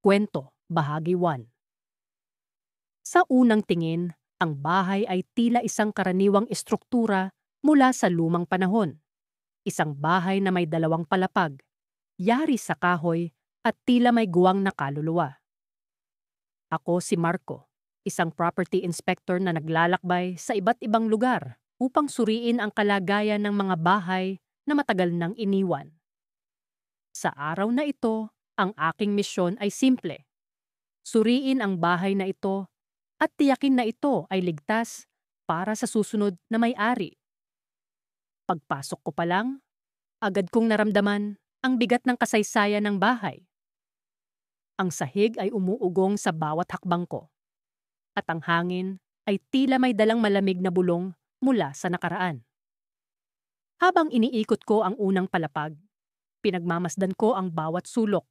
Kwento, Bahagi 1. Sa unang tingin, ang bahay ay tila isang karaniwang estruktura mula sa lumang panahon. Isang bahay na may dalawang palapag, yari sa kahoy at tila may guwang na kaluluwa. Ako si Marco, isang property inspector na naglalakbay sa iba't ibang lugar upang suriin ang kalagayan ng mga bahay na matagal nang iniwan. Sa araw na ito, ang aking misyon ay simple. Suriin ang bahay na ito at tiyakin na ito ay ligtas para sa susunod na may-ari. Pagpasok ko pa lang, agad kong naramdaman ang bigat ng kasaysayan ng bahay. Ang sahig ay umuugong sa bawat hakbang ko, at ang hangin ay tila may dalang malamig na bulong mula sa nakaraan. Habang iniikot ko ang unang palapag, pinagmamasdan ko ang bawat sulok,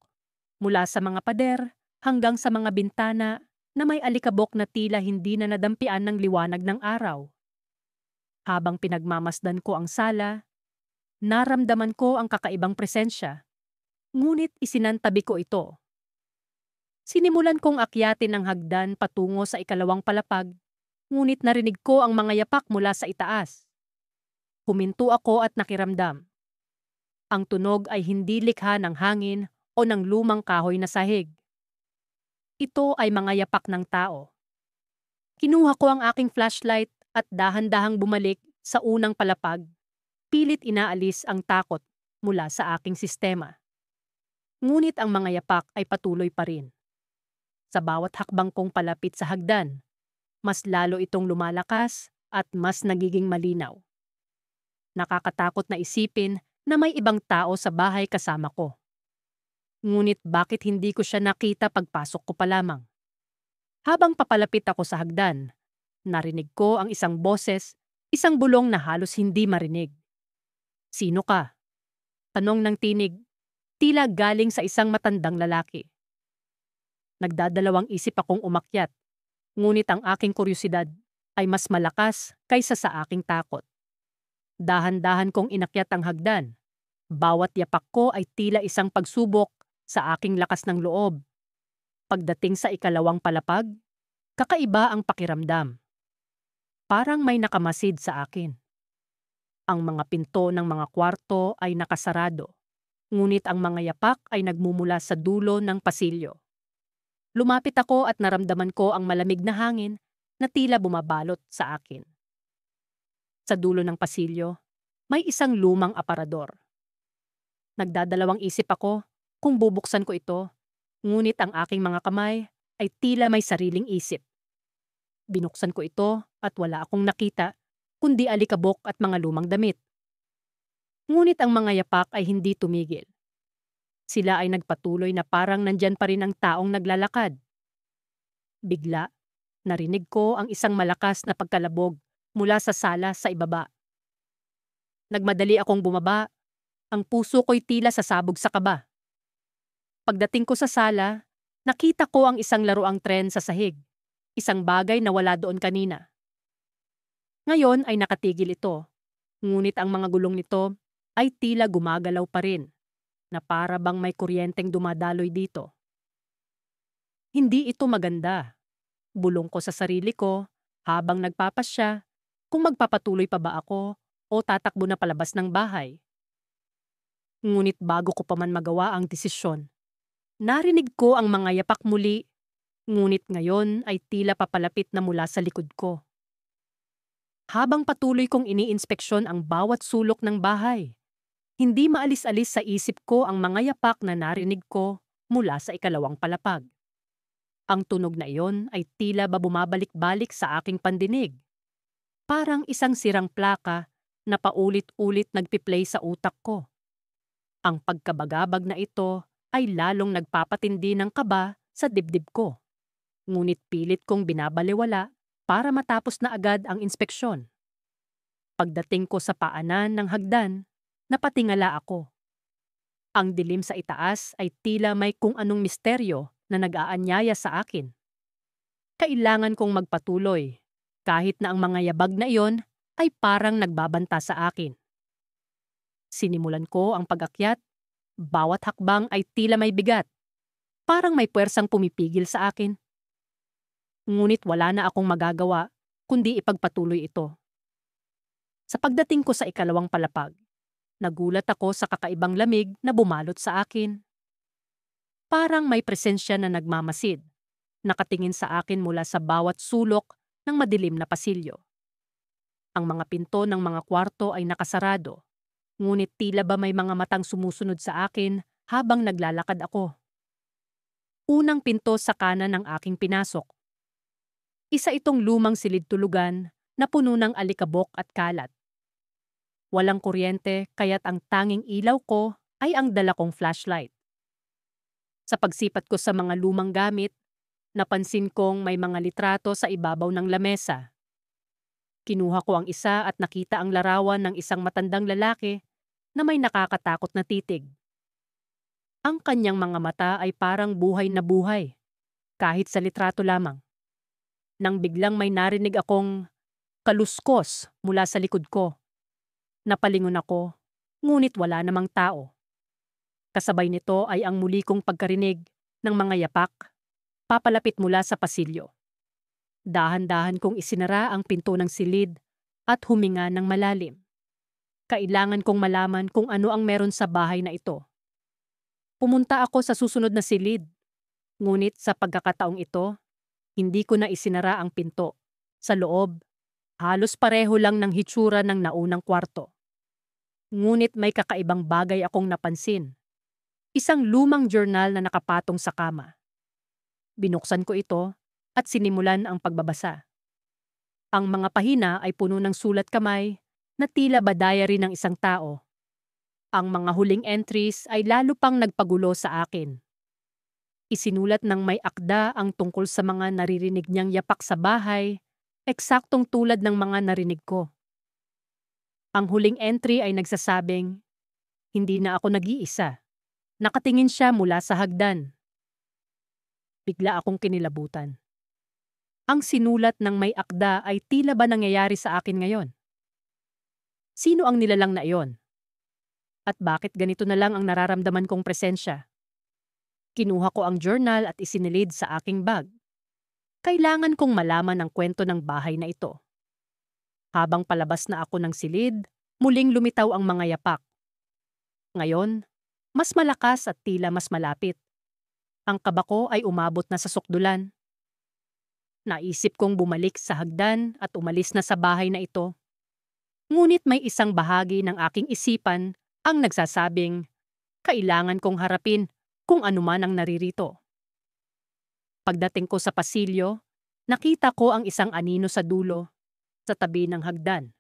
mula sa mga pader hanggang sa mga bintana na may alikabok na tila hindi na nadampian ng liwanag ng araw. Habang pinagmamasdan ko ang sala, naramdaman ko ang kakaibang presensya, ngunit isinantabi ko ito. Sinimulan kong akyatin ang hagdan patungo sa ikalawang palapag, ngunit narinig ko ang mga yapak mula sa itaas. Huminto ako at nakiramdam. Ang tunog ay hindi likha ng hangin o ng lumang kahoy na sahig. Ito ay mga yapak ng tao. Kinuha ko ang aking flashlight at dahan-dahang bumalik sa unang palapag, pilit inaalis ang takot mula sa aking sistema. Ngunit ang mga yapak ay patuloy pa rin. Sa bawat hakbang kong palapit sa hagdan, mas lalo itong lumalakas at mas nagiging malinaw. Nakakatakot na isipin na may ibang tao sa bahay kasama ko. Ngunit bakit hindi ko siya nakita pagpasok ko pa lamang? Habang papalapit ako sa hagdan, narinig ko ang isang boses, isang bulong na halos hindi marinig. "Sino ka?" Tanong ng tinig, tila galing sa isang matandang lalaki. Nagdadalawang isip akong umakyat, ngunit ang aking kuryosidad ay mas malakas kaysa sa aking takot. Dahan-dahan kong inakyat ang hagdan. Bawat yapak ko ay tila isang pagsubok sa aking lakas ng loob. Pagdating sa ikalawang palapag, kakaiba ang pakiramdam. Parang may nakamasid sa akin. Ang mga pinto ng mga kwarto ay nakasarado, ngunit ang mga yapak ay nagmumula sa dulo ng pasilyo. Lumapit ako at naramdaman ko ang malamig na hangin na tila bumabalot sa akin. Sa dulo ng pasilyo, may isang lumang aparador. Nagdadalawang isip ako kung bubuksan ko ito, ngunit ang aking mga kamay ay tila may sariling isip. Binuksan ko ito at wala akong nakita, kundi alikabok at mga lumang damit. Ngunit ang mga yapak ay hindi tumigil. Sila ay nagpatuloy na parang nandyan pa rin ang taong naglalakad. Bigla, narinig ko ang isang malakas na pagkalabog mula sa sala sa ibaba. Nagmadali akong bumaba, ang puso ko'y tila sasabog sa kaba. Pagdating ko sa sala, nakita ko ang isang laruang tren sa sahig, isang bagay na wala doon kanina. Ngayon ay nakatigil ito, ngunit ang mga gulong nito ay tila gumagalaw pa rin, na para bang may kuryenteng dumadaloy dito. Hindi ito maganda. Bulong ko sa sarili ko habang nagpapasya kung magpapatuloy pa ba ako o tatakbo na palabas ng bahay. Ngunit bago ko pa man magawa ang desisyon, narinig ko ang mga yapak muli, ngunit ngayon ay tila papalapit na mula sa likod ko. Habang patuloy kong iniinspeksyon ang bawat sulok ng bahay, hindi maalis-alis sa isip ko ang mga yapak na narinig ko mula sa ikalawang palapag. Ang tunog na iyon ay tila ba bumabalik-balik sa aking pandinig. Parang isang sirang plaka na paulit-ulit nagpiplay sa utak ko. Ang pagkabagabag na ito ay lalong nagpapatindi ng kaba sa dibdib ko. Ngunit pilit kong binabalewala para matapos na agad ang inspeksyon. Pagdating ko sa paanan ng hagdan, napatingala ako. Ang dilim sa itaas ay tila may kung anong misteryo na nag-aanyaya sa akin. Kailangan kong magpatuloy, kahit na ang mga yabag na iyon ay parang nagbabanta sa akin. Sinimulan ko ang pag-akyat, bawat hakbang ay tila may bigat. Parang may puwersang pumipigil sa akin. Ngunit wala na akong magagawa kundi ipagpatuloy ito. Sa pagdating ko sa ikalawang palapag, nagulat ako sa kakaibang lamig na bumalot sa akin. Parang may presensya na nagmamasid, nakatingin sa akin mula sa bawat sulok ng madilim na pasilyo. Ang mga pinto ng mga kwarto ay nakasarado, ngunit tila ba may mga matang sumusunod sa akin habang naglalakad ako. Unang pinto sa kanan ng aking pinasok. Isa itong lumang silid-tulugan na puno ng alikabok at kalat. Walang kuryente kaya't ang tanging ilaw ko ay ang dala kong flashlight. Sa pagsipat ko sa mga lumang gamit, napansin kong may mga litrato sa ibabaw ng lamesa. Kinuha ko ang isa at nakita ang larawan ng isang matandang lalaki na may nakakatakot na titig. Ang kanyang mga mata ay parang buhay na buhay, kahit sa litrato lamang. Nang biglang may narinig akong kaluskos mula sa likod ko. Napalingon ako, ngunit wala namang tao. Kasabay nito ay ang muli kong pagkarinig ng mga yapak, papalapit mula sa pasilyo. Dahan-dahan kong isinara ang pinto ng silid at huminga ng malalim. Kailangan kong malaman kung ano ang meron sa bahay na ito. Pumunta ako sa susunod na silid, ngunit sa pagkakataong ito, hindi ko na isinara ang pinto. Sa loob, halos pareho lang ng hitsura ng naunang kwarto. Ngunit may kakaibang bagay akong napansin. Isang lumang journal na nakapatong sa kama. Binuksan ko ito at sinimulan ang pagbabasa. Ang mga pahina ay puno ng sulat kamay na tila ba diary ng isang tao. Ang mga huling entries ay lalo pang nagpagulo sa akin. Isinulat ng may akda ang tungkol sa mga naririnig niyang yapak sa bahay, eksaktong tulad ng mga narinig ko. Ang huling entry ay nagsasabing, hindi na ako nag-iisa. Nakatingin siya mula sa hagdan. Bigla akong kinilabutan. Ang sinulat ng may akda ay tila ba nangyayari sa akin ngayon? Sino ang nilalang na iyon? At bakit ganito na lang ang nararamdaman kong presensya? Kinuha ko ang journal at isinilid sa aking bag. Kailangan kong malaman ang kwento ng bahay na ito. Habang palabas na ako ng silid, muling lumitaw ang mga yapak. Ngayon, mas malakas at tila mas malapit. Ang kaba ko ay umabot na sa sukdulan. Naisip kong bumalik sa hagdan at umalis na sa bahay na ito. Ngunit may isang bahagi ng aking isipan ang nagsasabing, kailangan kong harapin kung anuman ang naririto. Pagdating ko sa pasilyo, nakita ko ang isang anino sa dulo, sa tabi ng hagdan.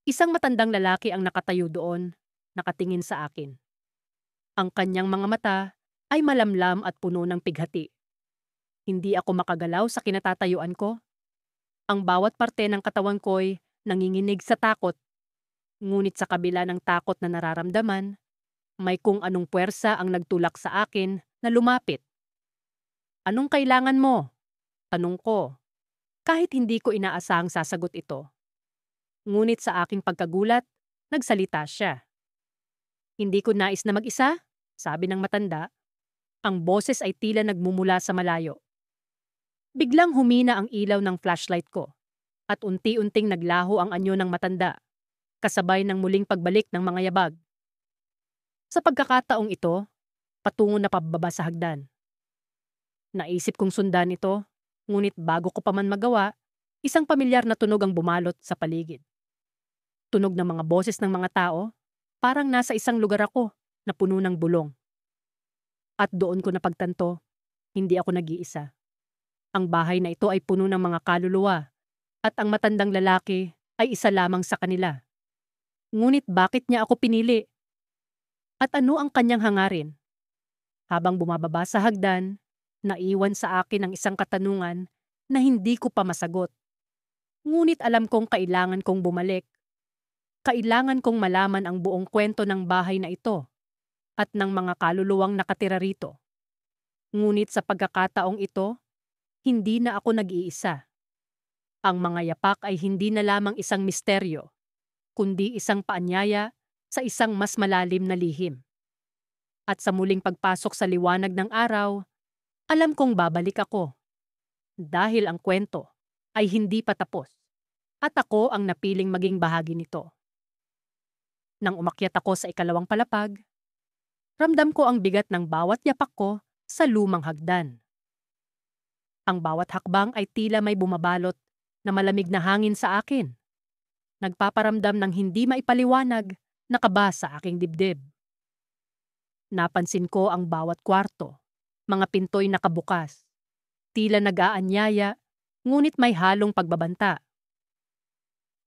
Isang matandang lalaki ang nakatayo doon, nakatingin sa akin. Ang kanyang mga mata ay malamlam at puno ng pighati. Hindi ako makagalaw sa kinatatayuan ko. Ang bawat parte ng katawan ko'y nanginginig sa takot. Ngunit sa kabila ng takot na nararamdaman, may kung anong puwersa ang nagtulak sa akin na lumapit. Anong kailangan mo? Tanong ko. Kahit hindi ko inaasahang sasagot ito. Ngunit sa aking pagkagulat, nagsalita siya. Hindi ko nais na mag-isa, sabi ng matanda. Ang boses ay tila nagmumula sa malayo. Biglang humina ang ilaw ng flashlight ko at unti-unting naglaho ang anyo ng matanda, kasabay ng muling pagbalik ng mga yabag. Sa pagkakataong ito, patungo na pababa sa hagdan. Naisip kong sundan ito, ngunit bago ko pa man magawa, isang pamilyar na tunog ang bumalot sa paligid. Tunog ng mga boses ng mga tao, parang nasa isang lugar ako na puno ng bulong. At doon ko napagtanto, hindi ako nag-iisa. Ang bahay na ito ay puno ng mga kaluluwa at ang matandang lalaki ay isa lamang sa kanila. Ngunit bakit niya ako pinili? At ano ang kanyang hangarin? Habang bumababa sa hagdan, naiwan sa akin ang isang katanungan na hindi ko pa masagot. Ngunit alam kong kailangan kong bumalik. Kailangan kong malaman ang buong kwento ng bahay na ito at ng mga kaluluwang nakatira rito. Ngunit sa pagkakataong ito, hindi na ako nag-iisa. Ang mga yapak ay hindi na lamang isang misteryo, kundi isang paanyaya sa isang mas malalim na lihim. At sa muling pagpasok sa liwanag ng araw, alam kong babalik ako. Dahil ang kwento ay hindi pa tapos. At ako ang napiling maging bahagi nito. Nang umakyat ako sa ikalawang palapag, ramdam ko ang bigat ng bawat yapak ko sa lumang hagdan. Ang bawat hakbang ay tila may bumabalot na malamig na hangin sa akin. Nagpaparamdam ng hindi maipaliwanag na kaba sa aking dibdib. Napansin ko ang bawat kwarto, mga pinto'y nakabukas. Tila nag-aanyaya, ngunit may halong pagbabanta.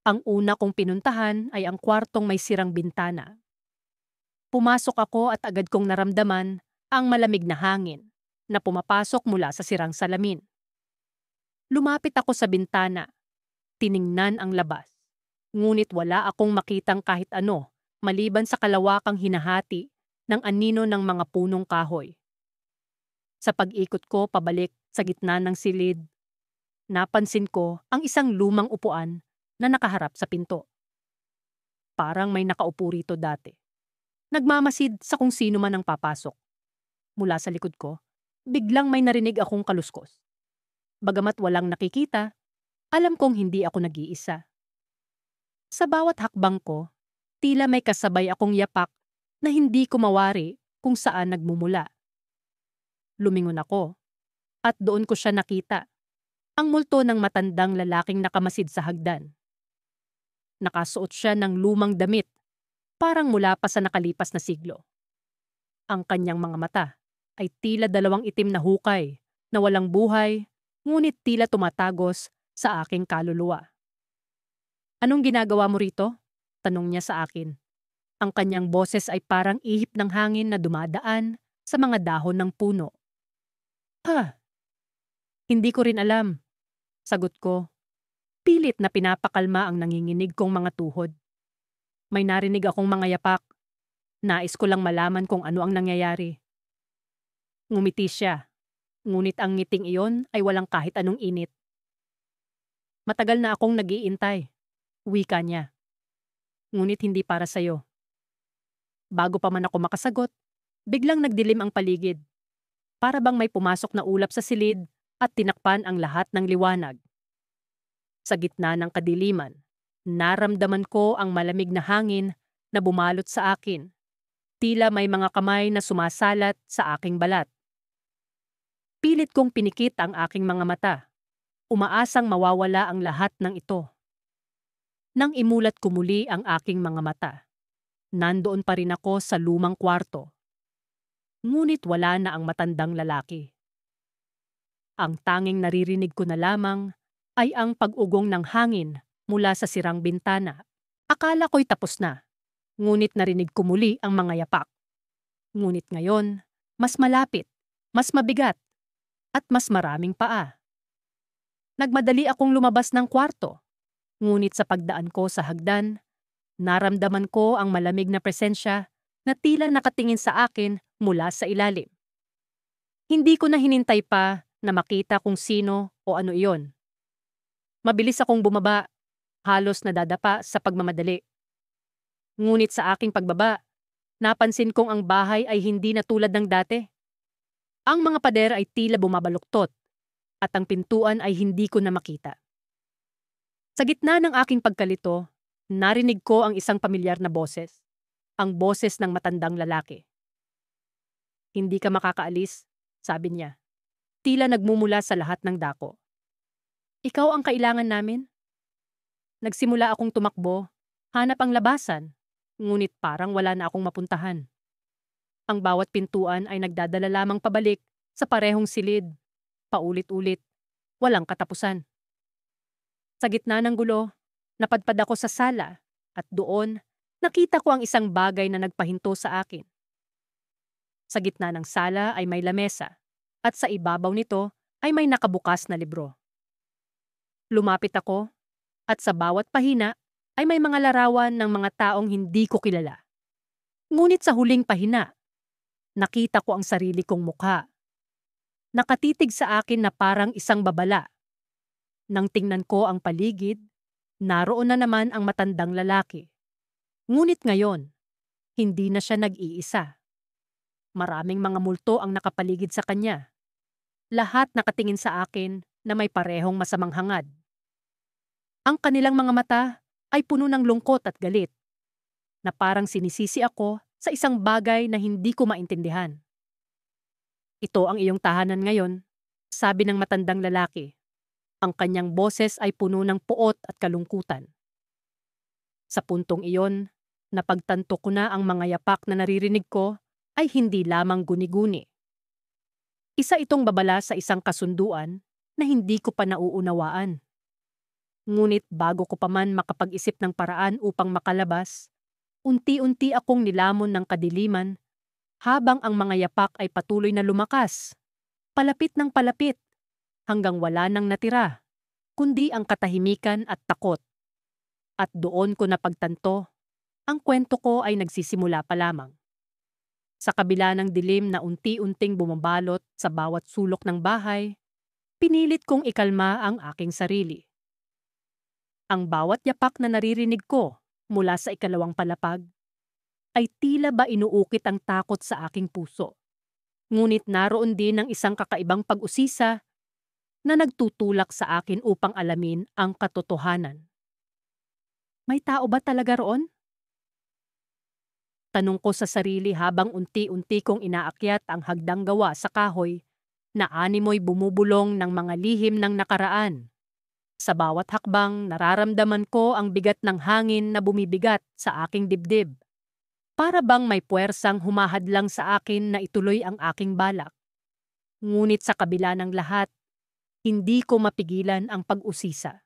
Ang una kong pinuntahan ay ang kwartong may sirang bintana. Pumasok ako at agad kong naramdaman ang malamig na hangin na pumapasok mula sa sirang salamin. Lumapit ako sa bintana, tiningnan ang labas. Ngunit wala akong makitang kahit ano maliban sa kalawakang hinahati ng anino ng mga punong kahoy. Sa pag-ikot ko pabalik sa gitna ng silid, napansin ko ang isang lumang upuan na nakaharap sa pinto. Parang may nakaupo rito dati. Nagmamasid sa kung sino man ang papasok. Mula sa likod ko, biglang may narinig akong kaluskos. Bagamat walang nakikita, alam kong hindi ako nag-iisa. Sa bawat hakbang ko, tila may kasabay akong yapak na hindi ko mawari kung saan nagmumula. Lumingon ako at doon ko siya nakita. Ang multo ng matandang lalaking nakamasid sa hagdan. Nakasuot siya ng lumang damit, parang mula pa sa nakalipas na siglo. Ang kanyang mga mata ay tila dalawang itim na hukay na walang buhay, ngunit tila tumatagos sa aking kaluluwa. "Anong ginagawa mo rito?" tanong niya sa akin. Ang kanyang boses ay parang ihip ng hangin na dumadaan sa mga dahon ng puno. Hindi ko rin alam," sagot ko. Pilit na pinapakalma ang nanginginig kong mga tuhod. May narinig akong mga yapak. Nais ko lang malaman kung ano ang nangyayari. Ngumiti siya, ngunit ang ngiting iyon ay walang kahit anong init. "Matagal na akong nag-iintay," wika niya. "Ngunit hindi para sa'yo." Bago pa man ako makasagot, biglang nagdilim ang paligid. Para bang may pumasok na ulap sa silid at tinakpan ang lahat ng liwanag. Sa gitna ng kadiliman, naramdaman ko ang malamig na hangin na bumalot sa akin. Tila may mga kamay na sumasalat sa aking balat. Pilit kong pinikit ang aking mga mata. Umaasang mawawala ang lahat ng ito. Nang imulat ko muli ang aking mga mata, nandoon pa rin ako sa lumang kwarto. Ngunit wala na ang matandang lalaki. Ang tanging naririnig ko na lamang ay ang pag-ugong ng hangin mula sa sirang bintana. Akala ko'y tapos na, ngunit narinig ko muli ang mga yapak. Ngunit ngayon, mas malapit, mas mabigat, at mas maraming paa. Nagmadali akong lumabas ng kwarto, ngunit sa pagdaan ko sa hagdan, naramdaman ko ang malamig na presensya na tila nakatingin sa akin mula sa ilalim. Hindi ko na hinintay pa na makita kung sino o ano iyon. Mabilis akong bumaba, halos nadadapa sa pagmamadali. Ngunit sa aking pagbaba, napansin kong ang bahay ay hindi na tulad ng dati. Ang mga pader ay tila bumabaluktot at ang pintuan ay hindi ko na makita. Sa gitna ng aking pagkalito, narinig ko ang isang pamilyar na boses, ang boses ng matandang lalaki. "Hindi ka makakaalis," sabi niya. Tila nagmumula sa lahat ng dako. "Ikaw ang kailangan namin?" Nagsimula akong tumakbo, hanap ang labasan, ngunit parang wala na akong mapuntahan. Ang bawat pintuan ay nagdadala lamang pabalik sa parehong silid, paulit-ulit, walang katapusan. Sa gitna ng gulo, napadpad ako sa sala at doon, nakita ko ang isang bagay na nagpahinto sa akin. Sa gitna ng sala ay may lamesa at sa ibabaw nito ay may nakabukas na libro. Lumapit ako at sa bawat pahina ay may mga larawan ng mga taong hindi ko kilala. Ngunit sa huling pahina, nakita ko ang sarili kong mukha. Nakatitig sa akin na parang isang babala. Nang tingnan ko ang paligid, naroon na naman ang matandang lalaki. Ngunit ngayon, hindi na siya nag-iisa. Maraming mga multo ang nakapaligid sa kanya. Lahat nakatingin sa akin na may parehong masamang hangad. Ang kanilang mga mata ay puno ng lungkot at galit, na parang sinisisi ako sa isang bagay na hindi ko maintindihan. Ito ang iyong tahanan ngayon, sabi ng matandang lalaki. Ang kanyang boses ay puno ng puot at kalungkutan. Sa puntong iyon, napagtanto ko na ang mga yapak na naririnig ko ay hindi lamang guni-guni. Isa itong babala sa isang kasunduan na hindi ko pa nauunawaan. Ngunit bago ko pa man makapag-isip ng paraan upang makalabas, unti-unti akong nilamon ng kadiliman habang ang mga yapak ay patuloy na lumakas, palapit ng palapit, hanggang wala nang natira, kundi ang katahimikan at takot. At doon ko napagtanto, ang kwento ko ay nagsisimula pa lamang. Sa kabila ng dilim na unti-unting bumabalot sa bawat sulok ng bahay, pinilit kong ikalma ang aking sarili. Ang bawat yapak na naririnig ko mula sa ikalawang palapag ay tila ba inuukit ang takot sa aking puso. Ngunit naroon din ang isang kakaibang pag-usisa na nagtutulak sa akin upang alamin ang katotohanan. May tao ba talaga roon? Tanong ko sa sarili habang unti-unti kong inaakyat ang hagdang gawa sa kahoy na animoy bumubulong ng mga lihim ng nakaraan. Sa bawat hakbang, nararamdaman ko ang bigat ng hangin na bumibigat sa aking dibdib. Para bang may puwersang humahadlang sa akin na ituloy ang aking balak. Ngunit sa kabila ng lahat, hindi ko mapigilan ang pag-usisa.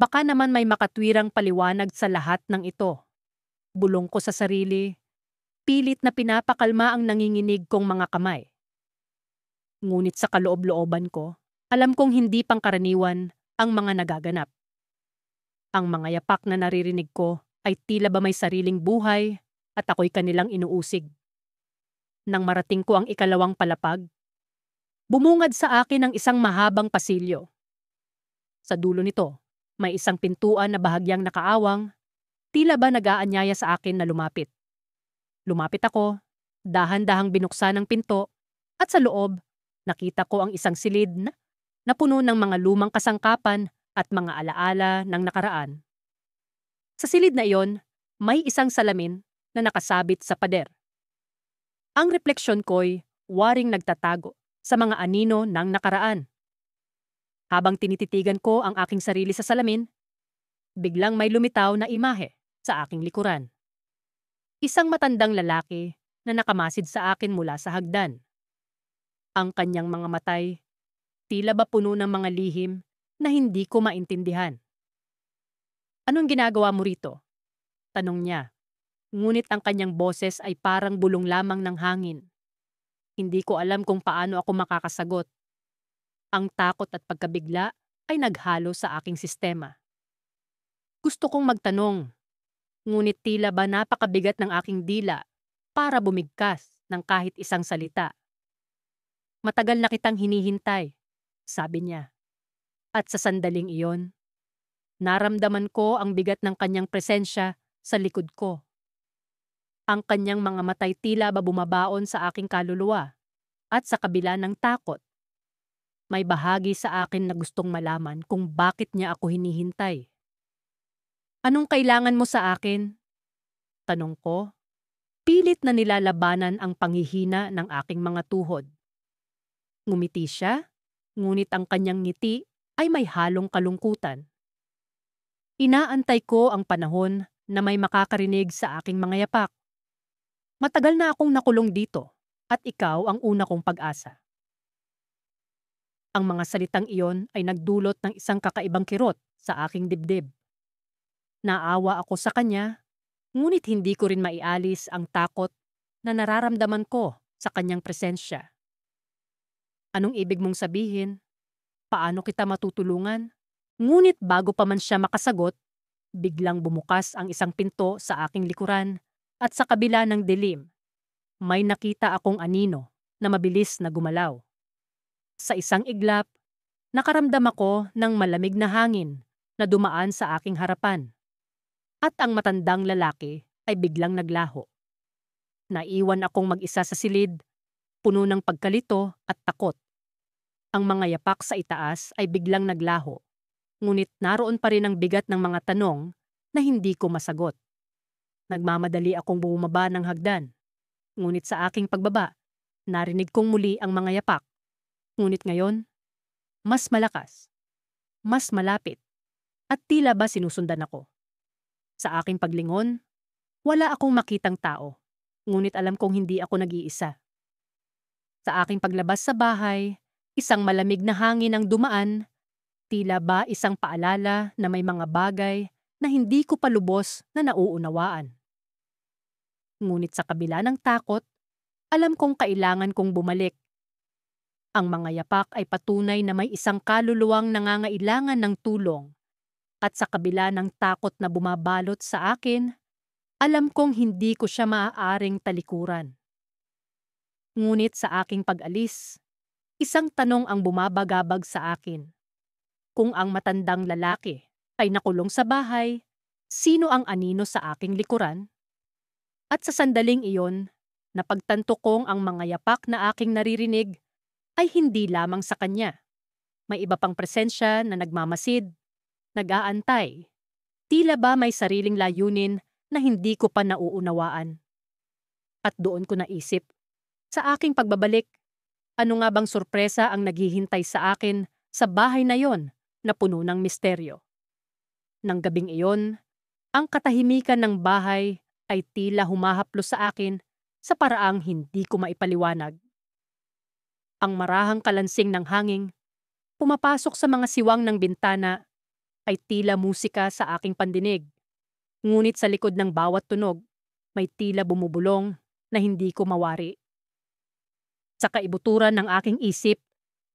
Baka naman may makatwirang paliwanag sa lahat ng ito. Bulong ko sa sarili, pilit na pinapakalma ang nanginginig kong mga kamay. Ngunit sa kaloob-looban ko, alam kong hindi pangkaraniwan ang mga nagaganap. Ang mga yapak na naririnig ko ay tila ba may sariling buhay at ako'y kanilang inuusig. Nang marating ko ang ikalawang palapag, bumungad sa akin ang isang mahabang pasilyo. Sa dulo nito, may isang pintuan na bahagyang nakaawang, tila ba nag-aanyaya sa akin na lumapit. Lumapit ako, dahan-dahang binuksan ang pinto, at sa loob, nakita ko ang isang silid na puno ng mga lumang kasangkapan at mga alaala ng nakaraan. Sa silid na iyon, may isang salamin na nakasabit sa pader. Ang refleksyon ko'y waring nagtatago sa mga anino ng nakaraan. Habang tinititigan ko ang aking sarili sa salamin, biglang may lumitaw na imahe sa aking likuran. Isang matandang lalaki na nakamasid sa akin mula sa hagdan. Ang kanyang mga matay, tila ba puno ng mga lihim na hindi ko maintindihan. "Anong ginagawa mo rito?" tanong niya. Ngunit ang kanyang boses ay parang bulong lamang ng hangin. Hindi ko alam kung paano ako makakasagot. Ang takot at pagkabigla ay naghalo sa aking sistema. Gusto kong magtanong, ngunit tila ba napakabigat ng aking dila para bumigkas ng kahit isang salita. "Matagal na kitang hinihintay," sabi niya. At sa sandaling iyon, naramdaman ko ang bigat ng kanyang presensya sa likod ko. Ang kanyang mga matay tila ba bumabaon sa aking kaluluwa at sa kabila ng takot, may bahagi sa akin na gustong malaman kung bakit niya ako hinihintay. "Anong kailangan mo sa akin?" tanong ko. Pilit na nilalabanan ang panghihina ng aking mga tuhod. Ngumiti siya, ngunit ang kanyang ngiti ay may halong kalungkutan. Inaantay ko ang panahon na may makakarinig sa aking mga yapak. Matagal na akong nakulong dito at ikaw ang una kong pag-asa. Ang mga salitang iyon ay nagdulot ng isang kakaibang kirot sa aking dibdib. Naawa ako sa kanya, ngunit hindi ko rin maialis ang takot na nararamdaman ko sa kanyang presensya. "Anong ibig mong sabihin? Paano kita matutulungan?" Ngunit bago pa man siya makasagot, biglang bumukas ang isang pinto sa aking likuran at sa kabila ng dilim, may nakita akong anino na mabilis na gumalaw. Sa isang iglap, nakaramdam ako ng malamig na hangin na dumaan sa aking harapan. At ang matandang lalaki ay biglang naglaho. Naiwan akong mag-isa sa silid, puno ng pagkalito at takot. Ang mga yapak sa itaas ay biglang naglaho, ngunit naroon pa rin ang bigat ng mga tanong na hindi ko masagot. Nagmamadali akong bumaba ng hagdan, ngunit sa aking pagbaba, narinig kong muli ang mga yapak. Ngunit ngayon, mas malakas, mas malapit, at tila ba sinusundan ako. Sa aking paglingon, wala akong makitang tao, ngunit alam kong hindi ako nag-iisa. Sa aking paglabas sa bahay, isang malamig na hangin ang dumaan, tila ba isang paalala na may mga bagay na hindi ko pa lubos na nauunawaan. Ngunit sa kabila ng takot, alam kong kailangan kong bumalik. Ang mga yapak ay patunay na may isang kaluluwang nangangailangan ng tulong. At sa kabila ng takot na bumabalot sa akin, alam kong hindi ko siya maaaring talikuran. Ngunit sa aking pag-alis, isang tanong ang bumabagabag sa akin. Kung ang matandang lalaki ay nakulong sa bahay, sino ang anino sa aking likuran? At sa sandaling iyon, napagtanto kong ang mga yapak na aking naririnig ay hindi lamang sa kanya. May iba pang presensya na nagmamasid, nag-aantay. Tila ba may sariling layunin na hindi ko pa nauunawaan. At doon ko naisip, sa aking pagbabalik, ano nga bang sorpresa ang naghihintay sa akin sa bahay na yon na puno ng misteryo? Nang gabing iyon, ang katahimikan ng bahay ay tila humahaplos sa akin sa paraang hindi ko maipaliwanag. Ang marahang kalansing ng hangin, pumapasok sa mga siwang ng bintana, ay tila musika sa aking pandinig. Ngunit sa likod ng bawat tunog, may tila bumubulong na hindi ko mawari. Sa kaibuturan ng aking isip,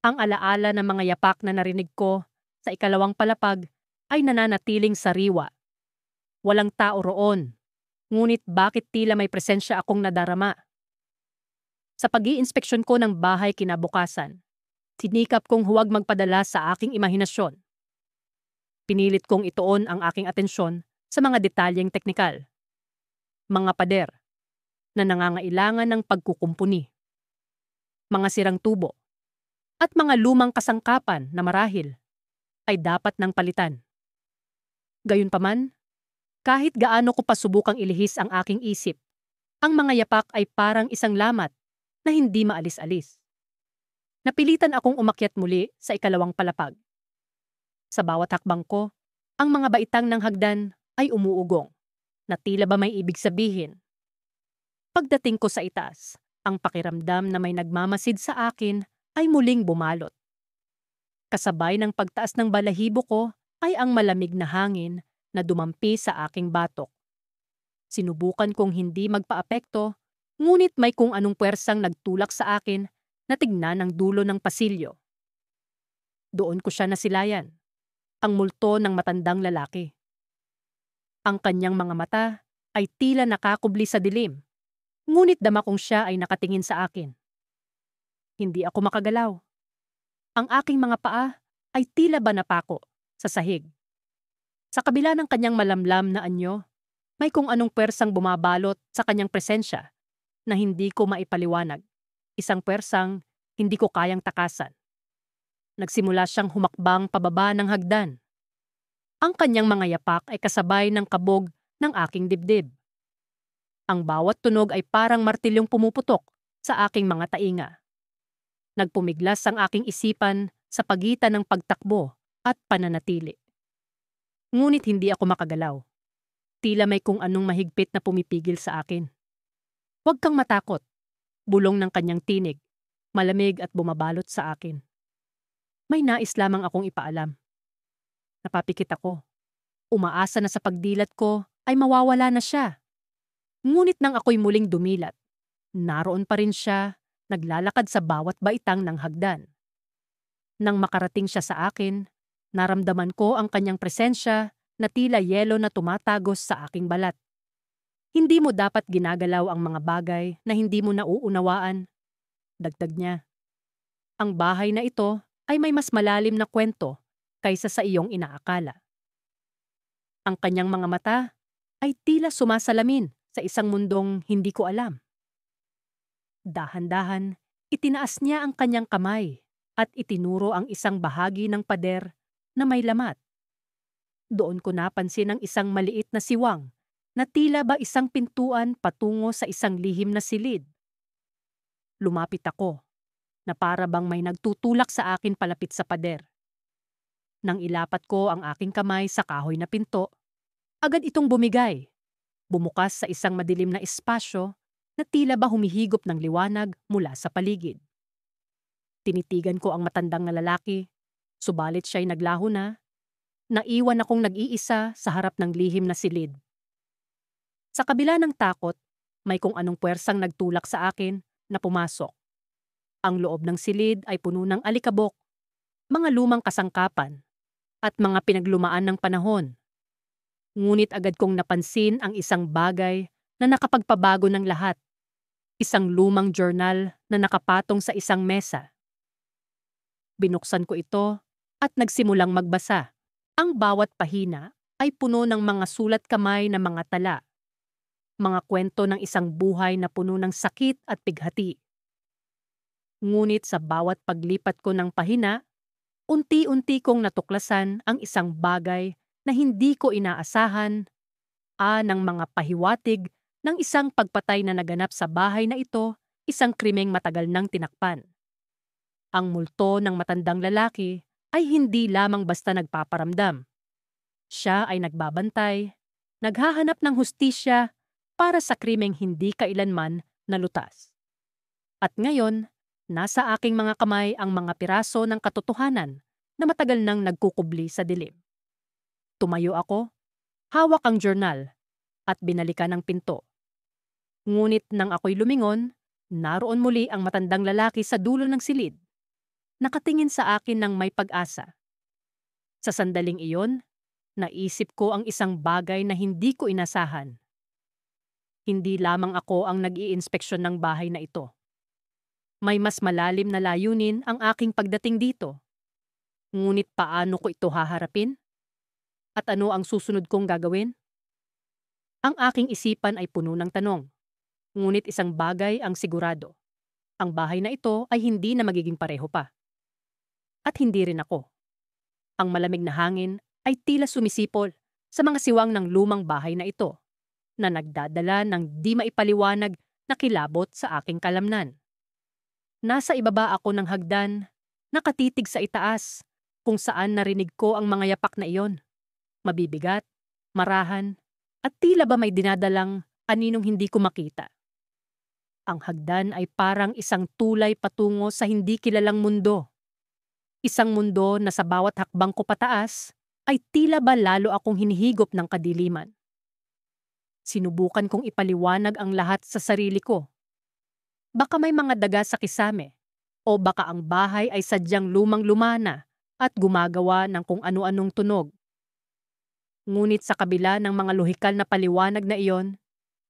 ang alaala ng mga yapak na narinig ko sa ikalawang palapag ay nananatiling sariwa. Walang tao roon, ngunit bakit tila may presensya akong nadarama? Sa pag-iinspeksyon ko ng bahay kinabukasan, sinikap kong huwag magpadala sa aking imahinasyon. Pinilit kong ituon ang aking atensyon sa mga detalyeng teknikal. Mga pader na nangangailangan ng pagkukumpuni, mga sirang tubo, at mga lumang kasangkapan na marahil ay dapat nang palitan. Gayunpaman, kahit gaano ko pa subukang ilihis ang aking isip, ang mga yapak ay parang isang lamat na hindi maalis-alis. Napilitan akong umakyat muli sa ikalawang palapag. Sa bawat hakbang ko, ang mga baitang ng hagdan ay umuugong, na tila ba may ibig sabihin. Pagdating ko sa itaas, ang pakiramdam na may nagmamasid sa akin ay muling bumalot. Kasabay ng pagtaas ng balahibo ko ay ang malamig na hangin na dumampi sa aking batok. Sinubukan kong hindi magpaapekto, ngunit may kung anong puwersang nagtulak sa akin na tignan ang dulo ng pasilyo. Doon ko siya nasilayan, ang multo ng matandang lalaki. Ang kanyang mga mata ay tila nakakubli sa dilim, ngunit dama kong siya ay nakatingin sa akin. Hindi ako makagalaw. Ang aking mga paa ay tila ba napako sa sahig. Sa kabila ng kanyang malamlam na anyo, may kung anong puwersang bumabalot sa kanyang presensya na hindi ko maipaliwanag. Isang puwersang hindi ko kayang takasan. Nagsimula siyang humakbang pababa ng hagdan. Ang kanyang mga yapak ay kasabay ng kabog ng aking dibdib. Ang bawat tunog ay parang martilyong pumuputok sa aking mga tainga. Nagpumiglas ang aking isipan sa pagitan ng pagtakbo at pananatili. Ngunit hindi ako makagalaw. Tila may kung anong mahigpit na pumipigil sa akin. Huwag kang matakot, bulong ng kanyang tinig, malamig at bumabalot sa akin. May nais lamang akong ipaalam. Napapikit ako. Umaasa na sa pagdilat ko ay mawawala na siya. Ngunit nang ako'y muling dumilat, naroon pa rin siya, naglalakad sa bawat baitang ng hagdan. Nang makarating siya sa akin, naramdaman ko ang kanyang presensya na tila yelo na tumatagos sa aking balat. Hindi mo dapat ginagalaw ang mga bagay na hindi mo nauunawaan. Dagdag niya. Ang bahay na ito ay may mas malalim na kwento kaysa sa iyong inaakala. Ang kanyang mga mata ay tila sumasalamin sa isang mundong hindi ko alam. Dahan-dahan, itinaas niya ang kanyang kamay at itinuro ang isang bahagi ng pader na may lamat. Doon ko napansin ang isang maliit na siwang na tila ba isang pintuan patungo sa isang lihim na silid. Lumapit ako na para bang may nagtutulak sa akin palapit sa pader. Nang ilapat ko ang aking kamay sa kahoy na pinto, agad itong bumigay. Bumukas sa isang madilim na espasyo na tila ba humihigop ng liwanag mula sa paligid. Tinitigan ko ang matandang na lalaki, subalit siya'y naglaho na. Naiwan akong nag-iisa sa harap ng lihim na silid. Sa kabila ng takot, may kung anong puwersang nagtulak sa akin na pumasok. Ang loob ng silid ay puno ng alikabok, mga lumang kasangkapan, at mga pinaglumaan ng panahon. Ngunit agad kong napansin ang isang bagay na nakapagpabago ng lahat. Isang lumang journal na nakapatong sa isang mesa. Binuksan ko ito at nagsimulang magbasa. Ang bawat pahina ay puno ng mga sulat kamay na mga tala. Mga kwento ng isang buhay na puno ng sakit at pighati. Ngunit sa bawat paglipat ko ng pahina, unti-unti kong natuklasan ang isang bagay na hindi ko inaasahan, ng mga pahiwatig ng isang pagpatay na naganap sa bahay na ito, isang krimeng matagal nang tinakpan. Ang multo ng matandang lalaki ay hindi lamang basta nagpaparamdam. Siya ay nagbabantay, naghahanap ng hustisya para sa krimeng hindi kailanman nalutas. At ngayon, nasa aking mga kamay ang mga piraso ng katotohanan na matagal nang nagkukubli sa dilim. Tumayo ako, hawak ang journal, at binalikan ang pinto. Ngunit nang ako'y lumingon, naroon muli ang matandang lalaki sa dulo ng silid. Nakatingin sa akin ng may pag-asa. Sa sandaling iyon, naisip ko ang isang bagay na hindi ko inasahan. Hindi lamang ako ang nag-iinspeksyon ng bahay na ito. May mas malalim na layunin ang aking pagdating dito. Ngunit paano ko ito haharapin? At ano ang susunod kong gagawin? Ang aking isipan ay puno ng tanong. Ngunit isang bagay ang sigurado. Ang bahay na ito ay hindi na magiging pareho pa. At hindi rin ako. Ang malamig na hangin ay tila sumisipol sa mga siwang ng lumang bahay na ito na nagdadala ng di maipaliwanag na kilabot sa aking kalamnan. Nasa ibaba ako ng hagdan, nakatitig sa itaas, kung saan narinig ko ang mga yapak na iyon. Mabibigat, marahan, at tila ba may dinadalang aninong hindi ko makita. Ang hagdan ay parang isang tulay patungo sa hindi kilalang mundo. Isang mundo na sa bawat hakbang ko pataas ay tila ba lalo akong hinihigop ng kadiliman. Sinubukan kong ipaliwanag ang lahat sa sarili ko. Baka may mga daga sa kisame, o baka ang bahay ay sadyang lumang-lumana at gumagawa ng kung ano-anong tunog. Ngunit sa kabila ng mga lohikal na paliwanag na iyon,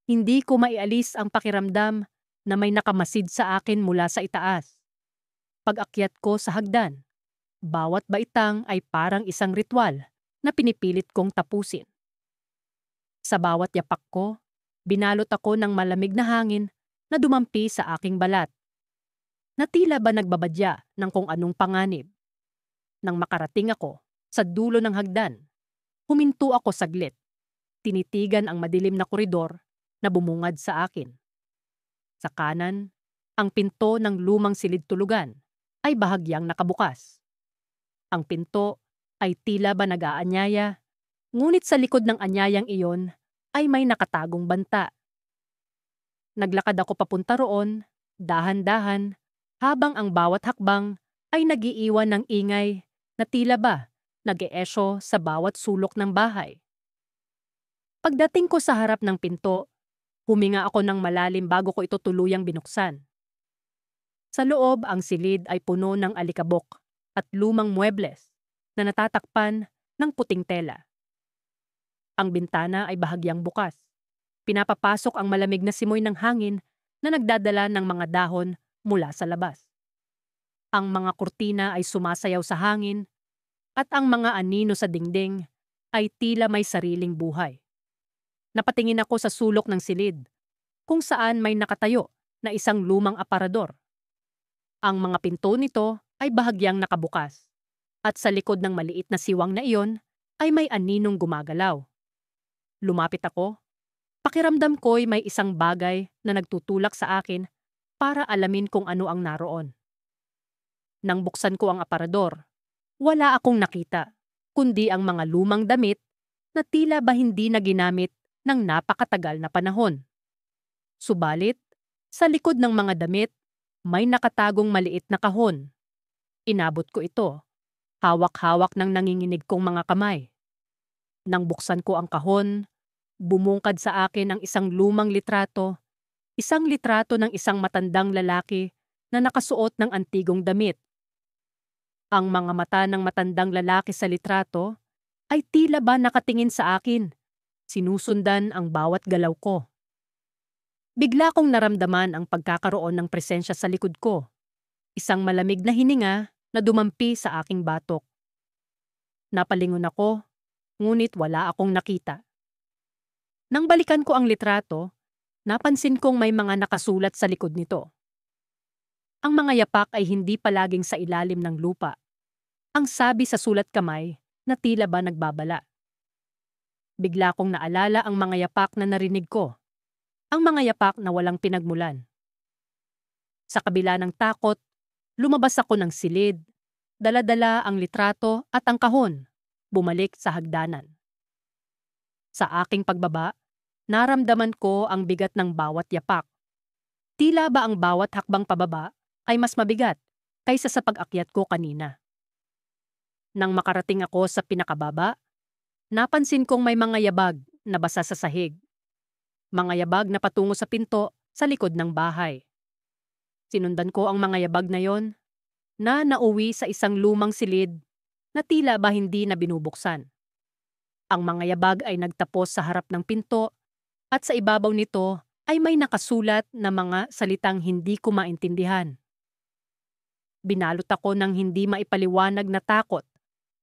hindi ko maialis ang pakiramdam na may nakamasid sa akin mula sa itaas. Pag-akyat ko sa hagdan, bawat baitang ay parang isang ritual na pinipilit kong tapusin. Sa bawat yapak ko, binalot ako ng malamig na hangin na dumampi sa aking balat. Na tila ba nagbabadya ng kung anong panganib. Nang makarating ako sa dulo ng hagdan, huminto ako saglit. Tinitigan ang madilim na koridor na bumungad sa akin. Sa kanan, ang pinto ng lumang silid tulugan ay bahagyang nakabukas. Ang pinto ay tila ba nag-aanyaya, ngunit sa likod ng anyayang iyon ay may nakatagong banta. Naglakad ako papunta roon, dahan-dahan, habang ang bawat hakbang ay nagiiwan ng ingay na tila ba nag-eesyo sa bawat sulok ng bahay. Pagdating ko sa harap ng pinto, huminga ako ng malalim bago ko ito tuluyang binuksan. Sa loob, ang silid ay puno ng alikabok at lumang muebles na natatakpan ng puting tela. Ang bintana ay bahagyang bukas. Pinapapasok ang malamig na simoy ng hangin na nagdadala ng mga dahon mula sa labas. Ang mga kurtina ay sumasayaw sa hangin at ang mga anino sa dingding ay tila may sariling buhay. Napatingin ako sa sulok ng silid, kung saan may nakatayo na isang lumang aparador. Ang mga pinto nito ay bahagyang nakabukas, at sa likod ng maliit na siwang na iyon ay may aninong gumagalaw. Lumapit ako. Pakiramdam ko'y may isang bagay na nagtutulak sa akin para alamin kung ano ang naroon. Nang buksan ko ang aparador, wala akong nakita, kundi ang mga lumang damit na tila ba hindi na ginamit ng napakatagal na panahon. Subalit, sa likod ng mga damit, may nakatagong maliit na kahon. Inabot ko ito, hawak-hawak ng nanginginig kong mga kamay. Nang buksan ko ang kahon, bumungkad sa akin ang isang lumang litrato, isang litrato ng isang matandang lalaki na nakasuot ng antigong damit. Ang mga mata ng matandang lalaki sa litrato ay tila ba nakatingin sa akin, sinusundan ang bawat galaw ko. Bigla kong naramdaman ang pagkakaroon ng presensya sa likod ko, isang malamig na hininga na dumampi sa aking batok. Napalingon ako, ngunit wala akong nakita. Nang balikan ko ang litrato, napansin kong may mga nakasulat sa likod nito. Ang mga yapak ay hindi palaging sa ilalim ng lupa. Ang sabi sa sulat kamay na tila ba nagbabala. Bigla kong naalala ang mga yapak na narinig ko. Ang mga yapak na walang pinagmulan. Sa kabila ng takot, lumabas ako ng silid, dala-dala ang litrato at ang kahon, bumalik sa hagdanan. Sa aking pagbaba, naramdaman ko ang bigat ng bawat yapak. Tila ba ang bawat hakbang pababa ay mas mabigat kaysa sa pag-akyat ko kanina. Nang makarating ako sa pinakababa, napansin kong may mga yabag na basa sa sahig. Mga yabag na patungo sa pinto sa likod ng bahay. Sinundan ko ang mga yabag na yon na nauwi sa isang lumang silid na tila ba hindi na binubuksan. Ang mga yabag ay nagtapos sa harap ng pinto at sa ibabaw nito ay may nakasulat na mga salitang hindi ko maintindihan. Binalot ako ng hindi maipaliwanag na takot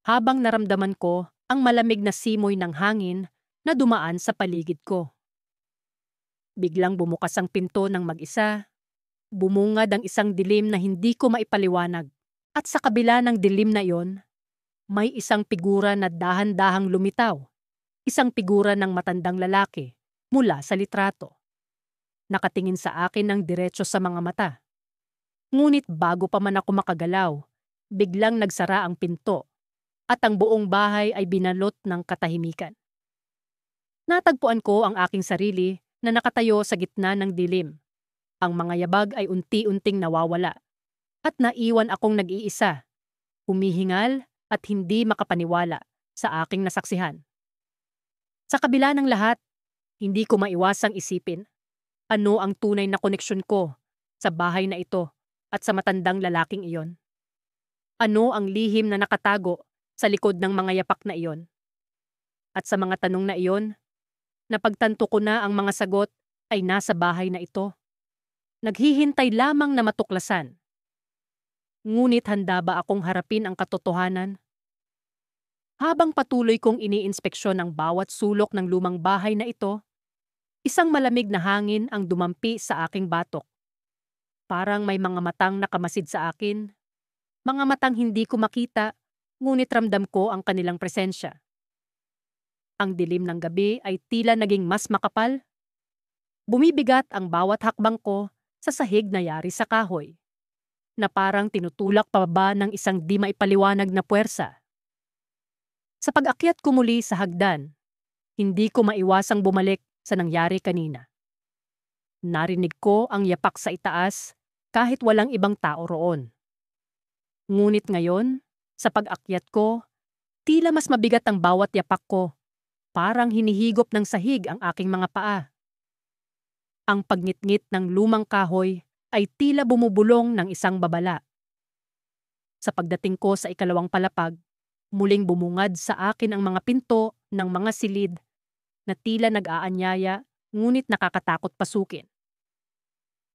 habang naramdaman ko ang malamig na simoy ng hangin na dumaan sa paligid ko. Biglang bumukas ang pinto ng mag-isa. Bumungad ang isang dilim na hindi ko maipaliwanag. At sa kabila ng dilim na iyon, may isang figura na dahan-dahang lumitaw. Isang figura ng matandang lalaki mula sa litrato. Nakatingin sa akin ng diretso sa mga mata. Ngunit bago pa man ako makagalaw, biglang nagsara ang pinto at ang buong bahay ay binalot ng katahimikan. Natagpuan ko ang aking sarili na nakatayo sa gitna ng dilim. Ang mga yabag ay unti-unting nawawala at naiwan akong nag-iisa, humihingal at hindi makapaniwala sa aking nasaksihan. Sa kabila ng lahat, hindi ko maiwasang isipin ano ang tunay na koneksyon ko sa bahay na ito at sa matandang lalaking iyon. Ano ang lihim na nakatago sa likod ng mga yapak na iyon? At sa mga tanong na iyon, napagtanto ko na ang mga sagot ay nasa bahay na ito. Naghihintay lamang na matuklasan. Ngunit handa ba akong harapin ang katotohanan? Habang patuloy kong iniinspeksyon ang bawat sulok ng lumang bahay na ito, isang malamig na hangin ang dumampi sa aking batok. Parang may mga matang nakamasid sa akin. Mga matang hindi ko makita, ngunit ramdam ko ang kanilang presensya. Ang dilim ng gabi ay tila naging mas makapal. Bumibigat ang bawat hakbang ko sa sahig na yari sa kahoy, na parang tinutulak pababa ng isang di maipaliwanag na puwersa. Sa pag-akyat ko muli sa hagdan, hindi ko maiwasang bumalik sa nangyari kanina. Narinig ko ang yapak sa itaas kahit walang ibang tao roon. Ngunit ngayon, sa pag-akyat ko, tila mas mabigat ang bawat yapak ko. Parang hinihigop ng sahig ang aking mga paa. Ang pagngit-ngit ng lumang kahoy ay tila bumubulong ng isang babala. Sa pagdating ko sa ikalawang palapag, muling bumungad sa akin ang mga pinto ng mga silid na tila nag-aanyaya ngunit nakakatakot pasukin.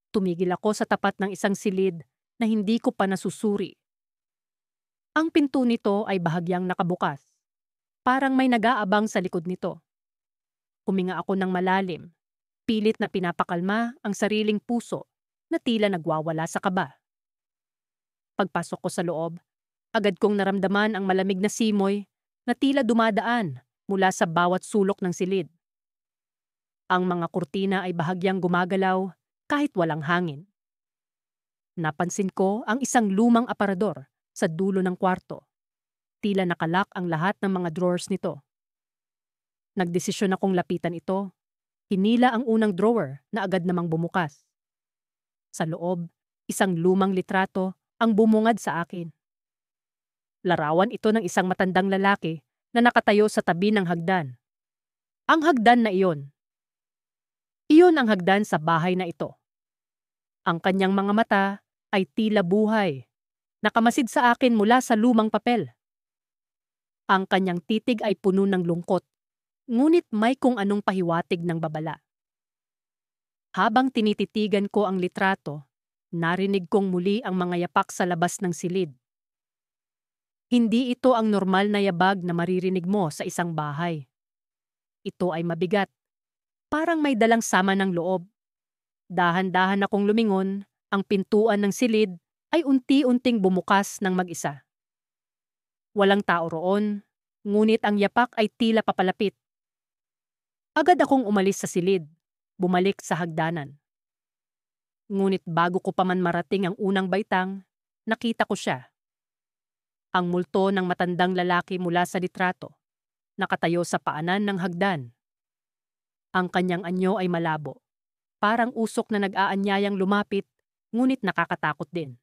Tumigil ako sa tapat ng isang silid na hindi ko pa nasusuri. Ang pinto nito ay bahagyang nakabukas. Parang may nag-aabang sa likod nito. Huminga ako ng malalim, pilit na pinapakalma ang sariling puso na tila nagwawala sa kaba. Pagpasok ko sa loob, agad kong naramdaman ang malamig na simoy na tila dumadaan mula sa bawat sulok ng silid. Ang mga kurtina ay bahagyang gumagalaw kahit walang hangin. Napansin ko ang isang lumang aparador sa dulo ng kwarto. Tila nakalak ang lahat ng mga drawers nito. Nagdesisyon akong lapitan ito. Hinila ang unang drawer na agad namang bumukas. Sa loob, isang lumang litrato ang bumungad sa akin. Larawan ito ng isang matandang lalaki na nakatayo sa tabi ng hagdan. Ang hagdan na iyon. Iyon ang hagdan sa bahay na ito. Ang kanyang mga mata ay tila buhay. Nakamasid sa akin mula sa lumang papel. Ang kanyang titig ay puno ng lungkot, ngunit may kung anong pahiwatig ng babala. Habang tinititigan ko ang litrato, narinig kong muli ang mga yapak sa labas ng silid. Hindi ito ang normal na yabag na maririnig mo sa isang bahay. Ito ay mabigat. Parang may dalang sama ng loob. Dahan-dahan akong lumingon, ang pintuan ng silid ay unti-unting bumukas ng mag-isa. Walang tao roon, ngunit ang yapak ay tila papalapit. Agad akong umalis sa silid, bumalik sa hagdanan. Ngunit bago ko pa man marating ang unang baitang, nakita ko siya. Ang multo ng matandang lalaki mula sa litrato, nakatayo sa paanan ng hagdan. Ang kanyang anyo ay malabo, parang usok na nag-aanyayang lumapit, ngunit nakakatakot din.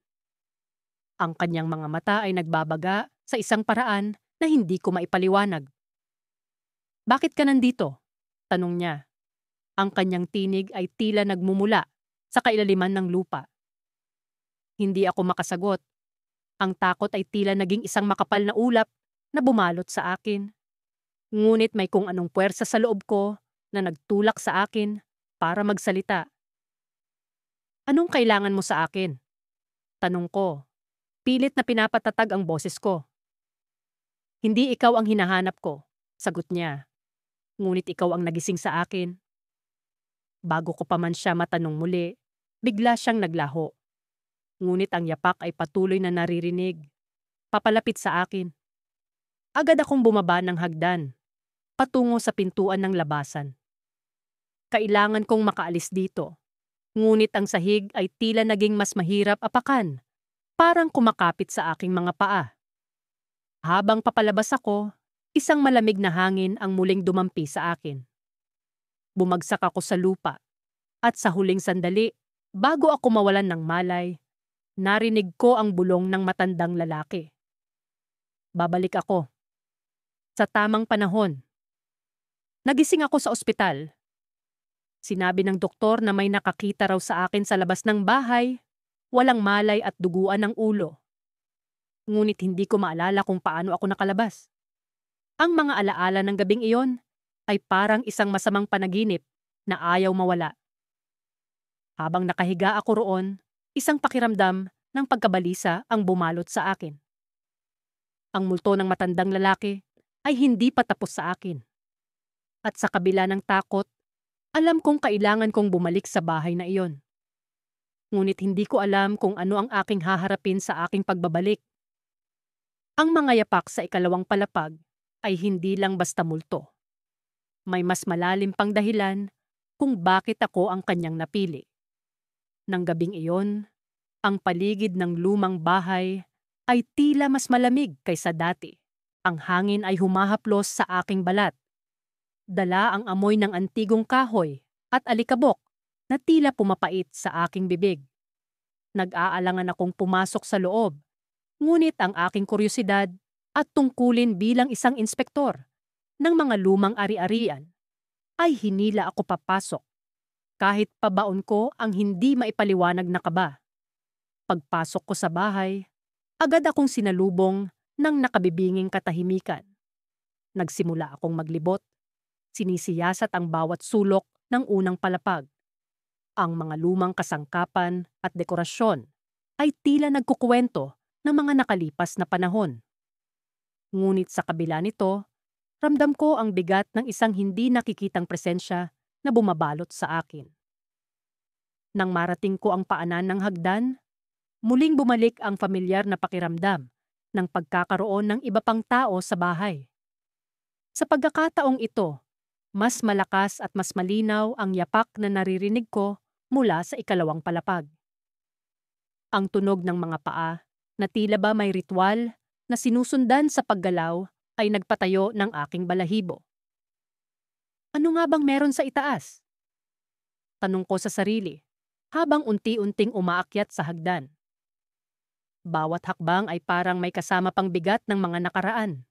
Ang kanyang mga mata ay nagbabaga sa isang paraan na hindi ko maipaliwanag. "Bakit ka nandito?" tanong niya. Ang kanyang tinig ay tila nagmumula sa kailaliman ng lupa. Hindi ako makasagot. Ang takot ay tila naging isang makapal na ulap na bumalot sa akin. Ngunit may kung anong puwersa sa loob ko na nagtulak sa akin para magsalita. "Anong kailangan mo sa akin?" tanong ko. Pilit na pinapatatag ang boses ko. "Hindi ikaw ang hinahanap ko," sagot niya. "Ngunit ikaw ang nagising sa akin." Bago ko pa man siya matanong muli, bigla siyang naglaho. Ngunit ang yapak ay patuloy na naririnig. Papalapit sa akin. Agad akong bumaba ng hagdan, patungo sa pintuan ng labasan. Kailangan kong makaalis dito. Ngunit ang sahig ay tila naging mas mahirap apakan, parang kumakapit sa aking mga paa. Habang papalabas ako, isang malamig na hangin ang muling dumampi sa akin. Bumagsak ako sa lupa, at sa huling sandali, bago ako mawalan ng malay, narinig ko ang bulong ng matandang lalaki. Babalik ako. Sa tamang panahon. Nagising ako sa ospital. Sinabi ng doktor na may nakakita raw sa akin sa labas ng bahay, walang malay at duguan ng ulo. Ngunit hindi ko maalala kung paano ako nakalabas. Ang mga alaala ng gabing iyon ay parang isang masamang panaginip na ayaw mawala. Habang nakahiga ako roon, isang pakiramdam ng pagkabalisa ang bumalot sa akin. Ang multo ng matandang lalaki ay hindi pa tapos sa akin. At sa kabila ng takot, alam kong kailangan kong bumalik sa bahay na iyon. Ngunit hindi ko alam kung ano ang aking haharapin sa aking pagbabalik. Ang mga yapak sa ikalawang palapag ay hindi lang basta multo. May mas malalim pang dahilan kung bakit ako ang kanyang napili. Nang gabing iyon, ang paligid ng lumang bahay ay tila mas malamig kaysa dati. Ang hangin ay humahaplos sa aking balat. Dala ang amoy ng antigong kahoy at alikabok na tila pumapait sa aking bibig. Nag-aalangan akong pumasok sa loob, ngunit ang aking kuryosidad at tungkulin bilang isang inspektor ng mga lumang ari-arian ay hinila ako papasok. Kahit pabaon ko ang hindi maipaliwanag na kaba. Pagpasok ko sa bahay, agad akong sinalubong ng nakabibinging katahimikan. Nagsimula akong maglibot. Sinisiyasat ang bawat sulok ng unang palapag. Ang mga lumang kasangkapan at dekorasyon ay tila nagkukuwento ng mga nakalipas na panahon. Ngunit sa kabila nito, ramdam ko ang bigat ng isang hindi nakikitang presensya na bumabalot sa akin. Nang marating ko ang paanan ng hagdan, muling bumalik ang pamilyar na pakiramdam ng pagkakaroon ng iba pang tao sa bahay. Sa pagkakataong ito, mas malakas at mas malinaw ang yapak na naririnig ko mula sa ikalawang palapag. Ang tunog ng mga paa na tila ba may ritual na sinusundan sa paggalaw ay nagpatayo ng aking balahibo. Ano nga bang meron sa itaas? Tanong ko sa sarili habang unti-unting umaakyat sa hagdan. Bawat hakbang ay parang may kasama pang bigat ng mga nakaraan.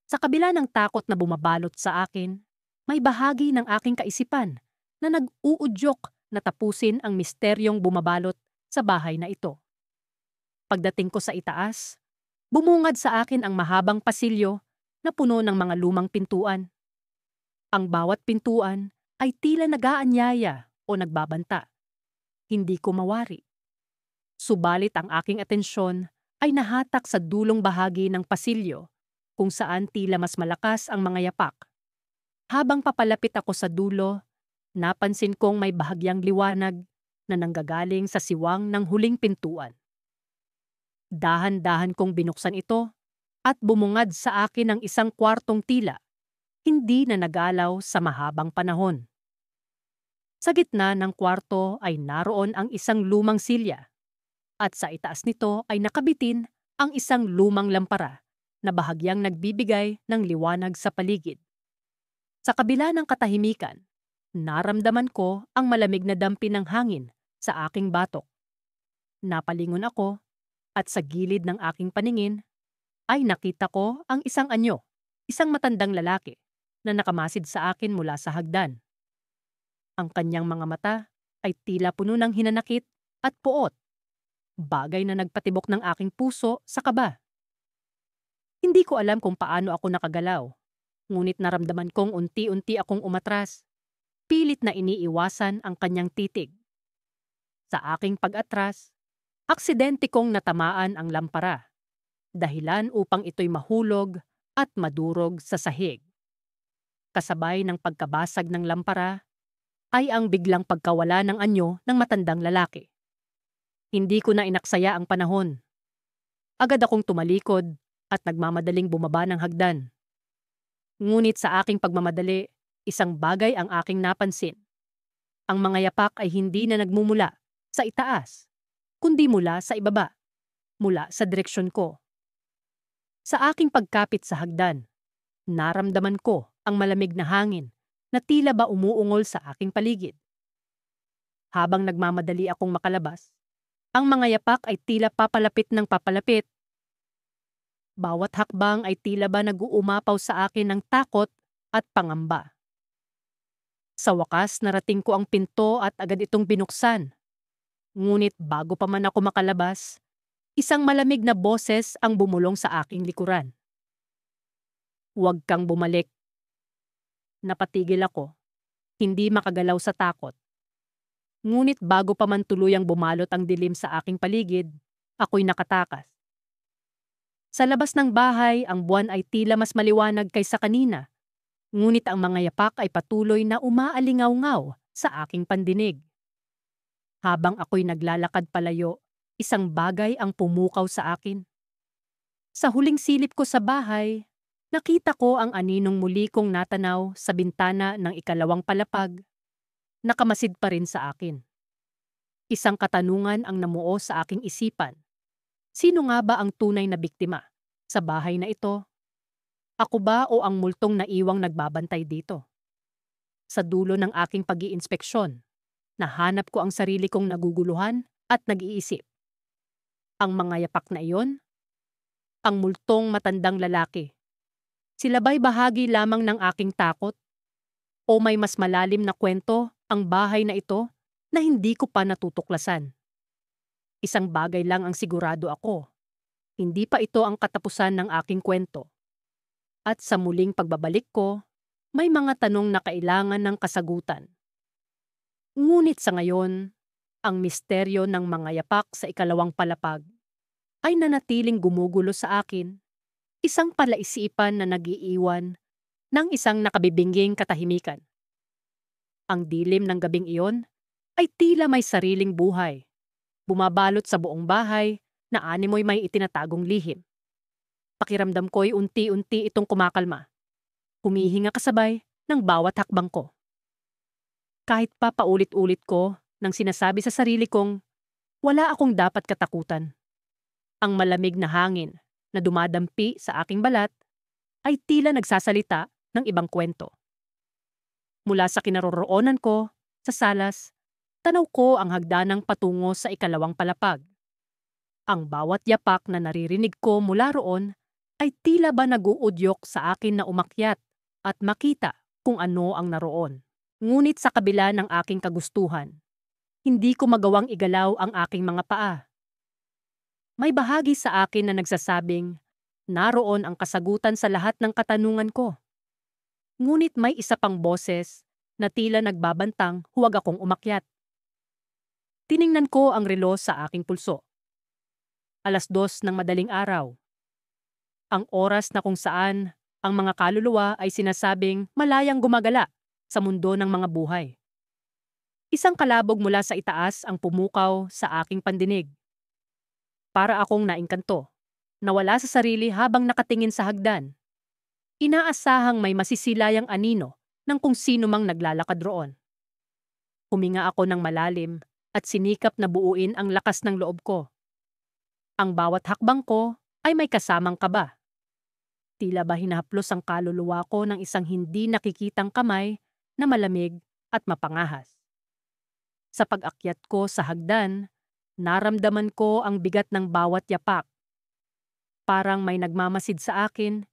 Sa kabila ng takot na bumabalot sa akin, may bahagi ng aking kaisipan na nag-uudyok na tapusin ang misteryong bumabalot sa bahay na ito. Pagdating ko sa itaas, bumungad sa akin ang mahabang pasilyo na puno ng mga lumang pintuan. Ang bawat pintuan ay tila nag-aanyaya o nagbabanta. Hindi ko mawari. Subalit ang aking atensyon ay nahatak sa dulong bahagi ng pasilyo kung saan tila mas malakas ang mga yapak. Habang papalapit ako sa dulo, napansin kong may bahagyang liwanag na nanggagaling sa siwang ng huling pintuan. Dahan-dahan kong binuksan ito at bumungad sa akin ang isang kwartong tila hindi na nagalaw sa mahabang panahon. Sa gitna ng kwarto ay naroon ang isang lumang silya at sa itaas nito ay nakabitin ang isang lumang lampara na bahagyang nagbibigay ng liwanag sa paligid. Sa kabila ng katahimikan, naramdaman ko ang malamig na dampi ng hangin sa aking batok. Napalingon ako at sa gilid ng aking paningin ay nakita ko ang isang anyo, isang matandang lalaki na nakamasid sa akin mula sa hagdan. Ang kanyang mga mata ay tila puno ng hinanakit at puot, bagay na nagpatibok ng aking puso sa kaba. Hindi ko alam kung paano ako nakagalaw, ngunit naramdaman kong unti-unti akong umatras, pilit na iniiwasan ang kanyang titig. Sa aking pag-atras, aksidente kong natamaan ang lampara, dahilan upang ito'y mahulog at madurog sa sahig. Kasabay ng pagkabasag ng lampara ay ang biglang pagkawala ng anyo ng matandang lalaki. Hindi ko na inaksaya ang panahon. Agad akong tumalikod at nagmamadaling bumaba ng hagdan. Ngunit sa aking pagmamadali, isang bagay ang aking napansin. Ang mga yapak ay hindi na nagmumula sa itaas, kundi mula sa ibaba, mula sa direksyon ko. Sa aking pagkapit sa hagdan, naramdaman ko ang malamig na hangin na tila ba umuungol sa aking paligid. Habang nagmamadali akong makalabas, ang mga yapak ay tila papalapit ng papalapit. Bawat hakbang ay tila ba nag-uumapaw sa akin ng takot at pangamba. Sa wakas, narating ko ang pinto at agad itong binuksan. Ngunit bago pa man ako makalabas, isang malamig na boses ang bumulong sa aking likuran. "Huwag kang bumalik." Napatigil ako, hindi makagalaw sa takot. Ngunit bago pa man tuluyang bumalot ang dilim sa aking paligid, ako'y nakatakas. Sa labas ng bahay, ang buwan ay tila mas maliwanag kaysa kanina, ngunit ang mga yapak ay patuloy na umaalingaw-ngaw sa aking pandinig. Habang ako'y naglalakad palayo, isang bagay ang pumukaw sa akin. Sa huling silip ko sa bahay, nakita ko ang aninong muli kong natanaw sa bintana ng ikalawang palapag. Nakamasid pa rin sa akin. Isang katanungan ang namuo sa aking isipan. Sino nga ba ang tunay na biktima sa bahay na ito? Ako ba o ang multong naiwang nagbabantay dito? Sa dulo ng aking pag-iinspeksyon, nahanap ko ang sarili kong naguguluhan at nag-iisip. Ang mga yapak na iyon? Ang multong matandang lalaki. Sila ba'y bahagi lamang ng aking takot? O may mas malalim na kwento ang bahay na ito na hindi ko pa natutuklasan? Isang bagay lang ang sigurado ako. Hindi pa ito ang katapusan ng aking kwento. At sa muling pagbabalik ko, may mga tanong na kailangan ng kasagutan. Ngunit sa ngayon, ang misteryo ng mga yapak sa ikalawang palapag ay nanatiling gumugulo sa akin, isang palaisipan na nag-iiwan ng isang nakabibingging katahimikan. Ang dilim ng gabing iyon ay tila may sariling buhay. Bumabalot sa buong bahay na animoy may itinatagong lihim. Pakiramdam ko'y unti-unti itong kumakalma. Humihinga kasabay ng bawat hakbang ko. Kahit pa paulit-ulit ko nang sinasabi sa sarili kong wala akong dapat katakutan. Ang malamig na hangin na dumadampi sa aking balat ay tila nagsasalita ng ibang kwento. Mula sa kinaroroonan ko, sa salas, tanaw ko ang hagdanang patungo sa ikalawang palapag. Ang bawat yapak na naririnig ko mula roon ay tila ba naguudyok sa akin na umakyat at makita kung ano ang naroon. Ngunit sa kabila ng aking kagustuhan, hindi ko magawang igalaw ang aking mga paa. May bahagi sa akin na nagsasabing, naroon ang kasagutan sa lahat ng katanungan ko. Ngunit may isa pang boses na tila nagbabantang huwag akong umakyat. Tiningnan ko ang relo sa aking pulso. 2:00 ng madaling araw. Ang oras na kung saan ang mga kaluluwa ay sinasabing malayang gumagala sa mundo ng mga buhay. Isang kalabog mula sa itaas ang pumukaw sa aking pandinig. Para akong naingkanto, nawala sa sarili habang nakatingin sa hagdan. Inaasahang may masisilayang anino ng kung sino mang naglalakad roon. Huminga ako ng malalim at sinikap na buuin ang lakas ng loob ko. Ang bawat hakbang ko ay may kasamang kaba. Tila ba hinahaplos ang kaluluwa ko ng isang hindi nakikitang kamay na malamig at mapangahas. Sa pag-akyat ko sa hagdan, naramdaman ko ang bigat ng bawat yapak. Parang may nagmamasid sa akin,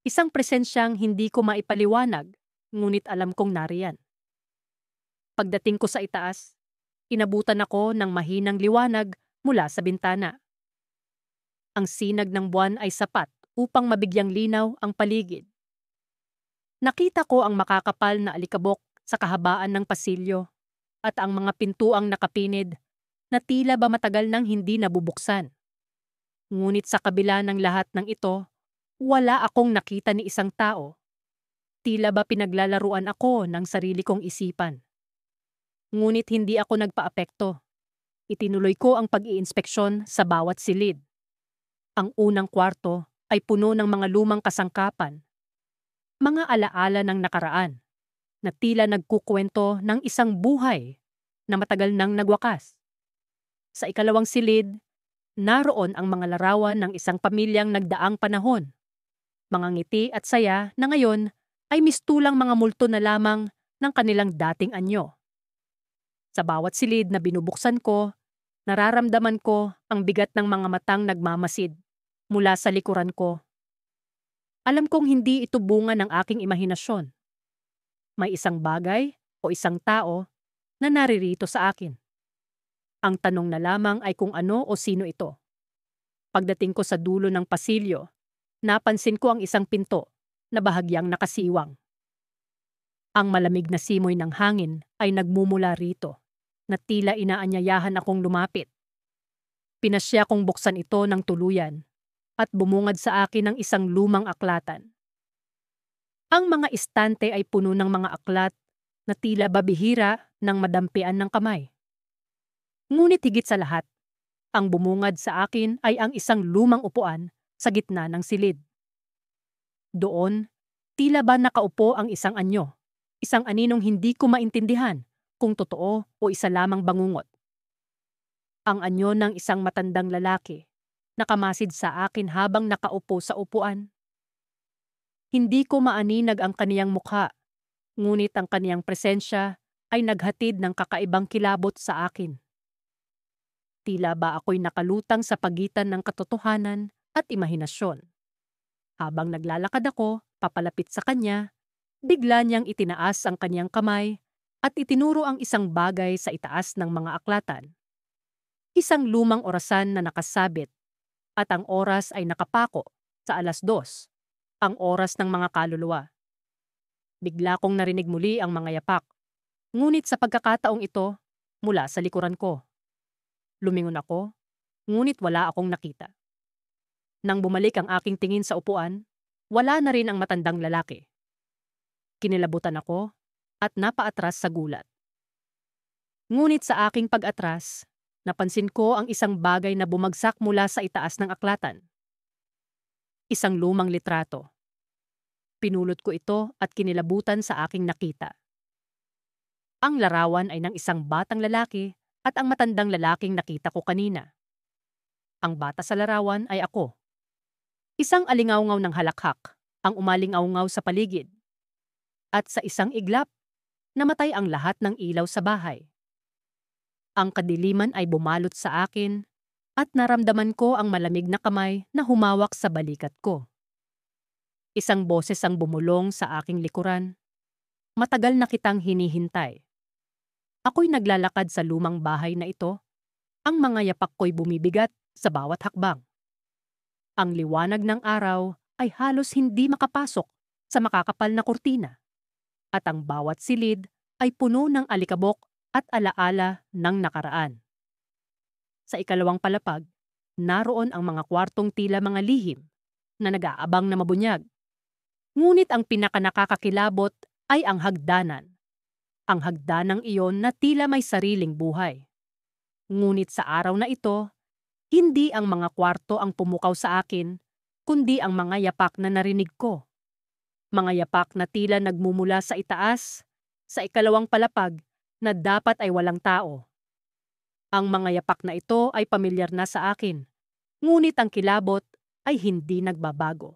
isang presensyang hindi ko maipaliwanag, ngunit alam kong nariyan. Pagdating ko sa itaas, inabutan ako ng mahinang liwanag mula sa bintana. Ang sinag ng buwan ay sapat upang mabigyang linaw ang paligid. Nakita ko ang makakapal na alikabok sa kahabaan ng pasilyo at ang mga pintuang nakapinid na tila ba matagal nang hindi nabubuksan. Ngunit sa kabila ng lahat ng ito, wala akong nakita ni isang tao. Tila ba pinaglalaruan ako ng sarili kong isipan. Ngunit hindi ako nagpaapekto. Itinuloy ko ang pag-iinspeksyon sa bawat silid. Ang unang kwarto ay puno ng mga lumang kasangkapan. Mga alaala ng nakaraan na tila nagkukwento ng isang buhay na matagal nang nagwakas. Sa ikalawang silid, naroon ang mga larawan ng isang pamilyang nagdaang panahon. Mga ngiti at saya na ngayon ay mistulang mga multo na lamang ng kanilang dating anyo. Sa bawat silid na binubuksan ko, nararamdaman ko ang bigat ng mga matang nagmamasid mula sa likuran ko. Alam kong hindi ito bunga ng aking imahinasyon. May isang bagay o isang tao na naririto sa akin. Ang tanong na lamang ay kung ano o sino ito. Pagdating ko sa dulo ng pasilyo, napansin ko ang isang pinto na bahagyang nakasiwang. Ang malamig na simoy ng hangin ay nagmumula rito na tila inaanyayahan akong lumapit. Pinasya kong buksan ito ng tuluyan at bumungad sa akin ng isang lumang aklatan. Ang mga istante ay puno ng mga aklat na tila babihira ng madampian ng kamay. Ngunit higit sa lahat, ang bumungad sa akin ay ang isang lumang upuan sa gitna ng silid. Doon, tila ba nakaupo ang isang anyo, isang aninong hindi ko maintindihan kung totoo o isa lamang bangungot. Ang anyo ng isang matandang lalaki, nakamasid sa akin habang nakaupo sa upuan. Hindi ko maaninag ang kaniyang mukha, ngunit ang kaniyang presensya ay naghatid ng kakaibang kilabot sa akin. Tila ba ako'y nakalutang sa pagitan ng katotohanan at imahinasyon. Habang naglalakad ako, papalapit sa kanya, bigla niyang itinaas ang kaniyang kamay at itinuro ang isang bagay sa itaas ng mga aklatan. Isang lumang orasan na nakasabit at ang oras ay nakapako sa 2:00, ang oras ng mga kaluluwa. Bigla kong narinig muli ang mga yapak, ngunit sa pagkakataong ito, mula sa likuran ko. Lumingon ako, ngunit wala akong nakita. Nang bumalik ang aking tingin sa upuan, wala na rin ang matandang lalaki. Kinilabutan ako at napaatras sa gulat. Ngunit sa aking pag-atras, napansin ko ang isang bagay na bumagsak mula sa itaas ng aklatan. Isang lumang litrato. Pinulot ko ito at kinilabutan sa aking nakita. Ang larawan ay ng isang batang lalaki at ang matandang lalaking nakita ko kanina. Ang bata sa larawan ay ako. Isang alingawngaw ng halakhak ang umalingawngaw sa paligid. At sa isang iglap, namatay ang lahat ng ilaw sa bahay. Ang kadiliman ay bumalot sa akin at naramdaman ko ang malamig na kamay na humawak sa balikat ko. Isang boses ang bumulong sa aking likuran. Matagal na kitang hinihintay. Ako'y naglalakad sa lumang bahay na ito. Ang mga yapak ko'y bumibigat sa bawat hakbang. Ang liwanag ng araw ay halos hindi makapasok sa makakapal na kurtina. At ang bawat silid ay puno ng alikabok at alaala ng nakaraan. Sa ikalawang palapag, naroon ang mga kwartong tila mga lihim na nag-aabang na mabunyag. Ngunit ang pinakanakakakilabot ay ang hagdanan. Ang hagdanang iyon na tila may sariling buhay. Ngunit sa araw na ito, hindi ang mga kwarto ang pumukaw sa akin, kundi ang mga yapak na narinig ko. Mga yapak na tila nagmumula sa itaas, sa ikalawang palapag na dapat ay walang tao. Ang mga yapak na ito ay pamilyar na sa akin, ngunit ang kilabot ay hindi nagbabago.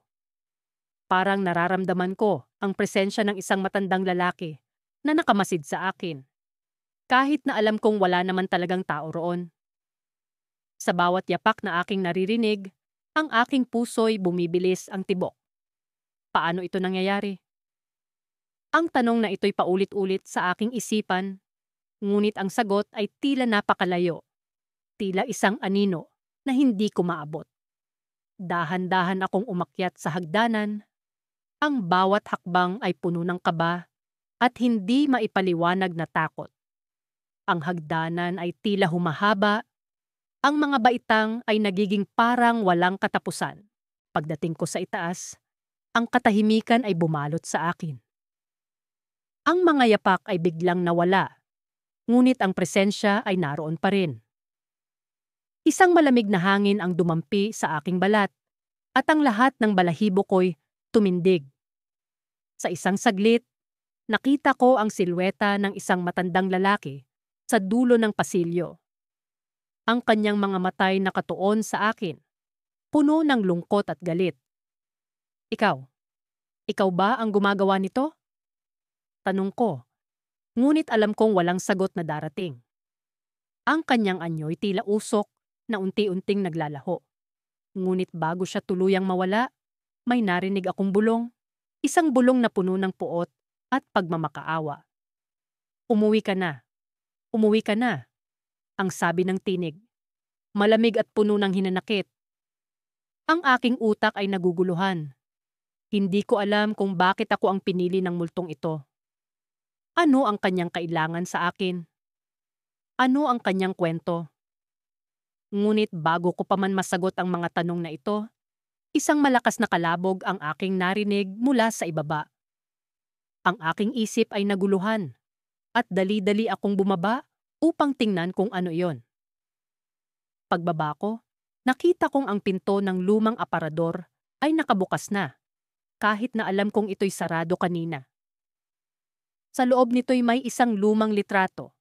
Parang nararamdaman ko ang presensya ng isang matandang lalaki na nakamasid sa akin, kahit na alam kong wala naman talagang tao roon. Sa bawat yapak na aking naririnig, ang aking puso'y bumibilis ang tibok. Paano ito nangyayari? Ang tanong na ito'y paulit-ulit sa aking isipan, ngunit ang sagot ay tila napakalayo, tila isang anino na hindi ko maabot. Dahan-dahan akong umakyat sa hagdanan. Ang bawat hakbang ay puno ng kaba at hindi maipaliwanag na takot. Ang hagdanan ay tila humahaba. Ang mga baitang ay nagiging parang walang katapusan. Pagdating ko sa itaas, ang katahimikan ay bumalot sa akin. Ang mga yapak ay biglang nawala, ngunit ang presensya ay naroon pa rin. Isang malamig na hangin ang dumampi sa aking balat at ang lahat ng balahibo ko'y tumindig. Sa isang saglit, nakita ko ang silweta ng isang matandang lalaki sa dulo ng pasilyo. Ang kanyang mga matay nakatuon sa akin, puno ng lungkot at galit. Ikaw ba ang gumagawa nito? Tanong ko, ngunit alam kong walang sagot na darating. Ang kanyang anyo'y tila usok na unti-unting naglalaho. Ngunit bago siya tuluyang mawala, may narinig akong bulong, isang bulong na puno ng puot at pagmamakaawa. Umuwi ka na. Umuwi ka na, ang sabi ng tinig. Malamig at puno ng hinanakit. Ang aking utak ay naguguluhan. Hindi ko alam kung bakit ako ang pinili ng multong ito. Ano ang kanyang kailangan sa akin? Ano ang kanyang kwento? Ngunit bago ko pa man masagot ang mga tanong na ito, isang malakas na kalabog ang aking narinig mula sa ibaba. Ang aking isip ay naguluhan at dali-dali akong bumaba upang tingnan kung ano iyon. Pagbaba ko, nakita kong ang pinto ng lumang aparador ay nakabukas na, kahit na alam kong ito'y sarado kanina. Sa loob nito'y may isang lumang litrato,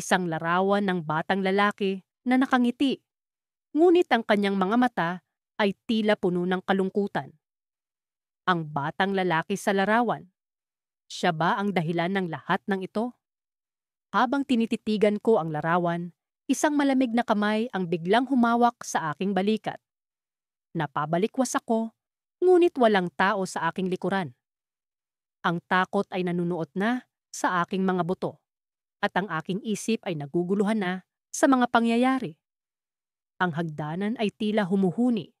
isang larawan ng batang lalaki na nakangiti, ngunit ang kanyang mga mata ay tila puno ng kalungkutan. Ang batang lalaki sa larawan, siya ba ang dahilan ng lahat ng ito? Habang tinititigan ko ang larawan, isang malamig na kamay ang biglang humawak sa aking balikat. Napabalikwas ako, ngunit walang tao sa aking likuran. Ang takot ay nanunuot na sa aking mga buto, at ang aking isip ay naguguluhan na sa mga pangyayari. Ang hagdanan ay tila humuhuni,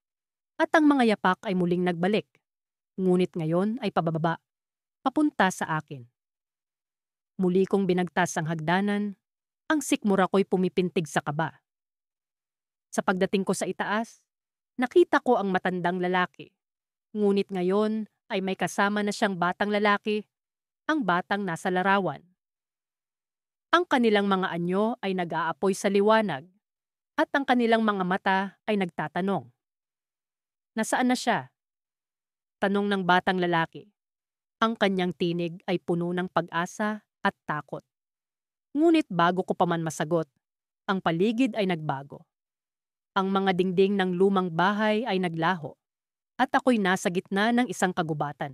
at ang mga yapak ay muling nagbalik, ngunit ngayon ay pababa, papunta sa akin. Muli kong binagtas ang hagdanan, ang sikmura ko'y pumipintig sa kaba. Sa pagdating ko sa itaas, nakita ko ang matandang lalaki. Ngunit ngayon ay may kasama na siyang batang lalaki, ang batang nasa larawan. Ang kanilang mga anyo ay nag-aapoy sa liwanag at ang kanilang mga mata ay nagtatanong. Nasaan na siya? Tanong ng batang lalaki. Ang kanyang tinig ay puno ng pag-asa at takot. Ngunit bago ko pa man masagot, ang paligid ay nagbago. Ang mga dingding ng lumang bahay ay naglaho at ako'y nasa gitna ng isang kagubatan.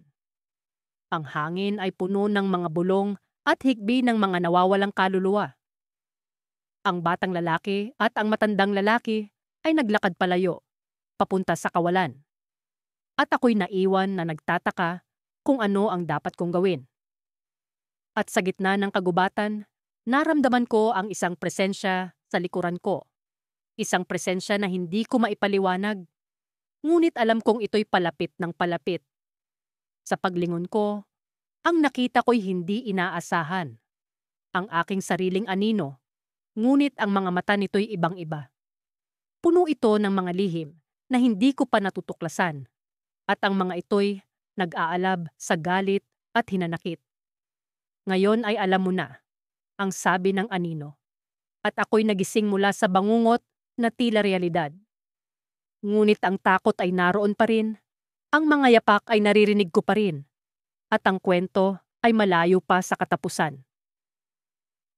Ang hangin ay puno ng mga bulong at hikbi ng mga nawawalang kaluluwa. Ang batang lalaki at ang matandang lalaki ay naglakad palayo, papunta sa kawalan. At ako'y naiwan na nagtataka kung ano ang dapat kong gawin. At sa gitna ng kagubatan, naramdaman ko ang isang presensya sa likuran ko. Isang presensya na hindi ko maipaliwanag, ngunit alam kong ito'y palapit ng palapit. Sa paglingon ko, ang nakita ko'y hindi inaasahan. Ang aking sariling anino, ngunit ang mga mata nito'y ibang-iba. Puno ito ng mga lihim na hindi ko pa natutuklasan, at ang mga ito'y nag-aalab sa galit at hinanakit. Ngayon ay alam mo na, ang sabi ng anino, at ako'y nagising mula sa bangungot na tila realidad. Ngunit ang takot ay naroon pa rin, ang mga yapak ay naririnig ko pa rin, at ang kwento ay malayo pa sa katapusan.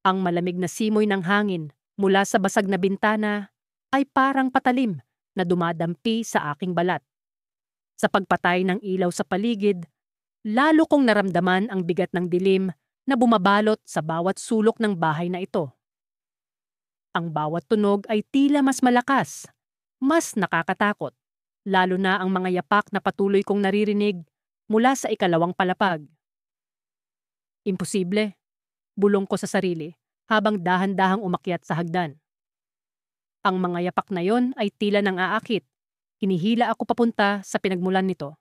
Ang malamig na simoy ng hangin mula sa basag na bintana ay parang patalim na dumadampi sa aking balat. Sa pagpatay ng ilaw sa paligid, lalo kong naramdaman ang bigat ng dilim na bumabalot sa bawat sulok ng bahay na ito. Ang bawat tunog ay tila mas malakas, mas nakakatakot, lalo na ang mga yapak na patuloy kong naririnig mula sa ikalawang palapag. Imposible, bulong ko sa sarili habang dahan-dahang umakyat sa hagdan. Ang mga yapak na yon ay tila nang aakit. Hinihila ako papunta sa pinagmulan nito.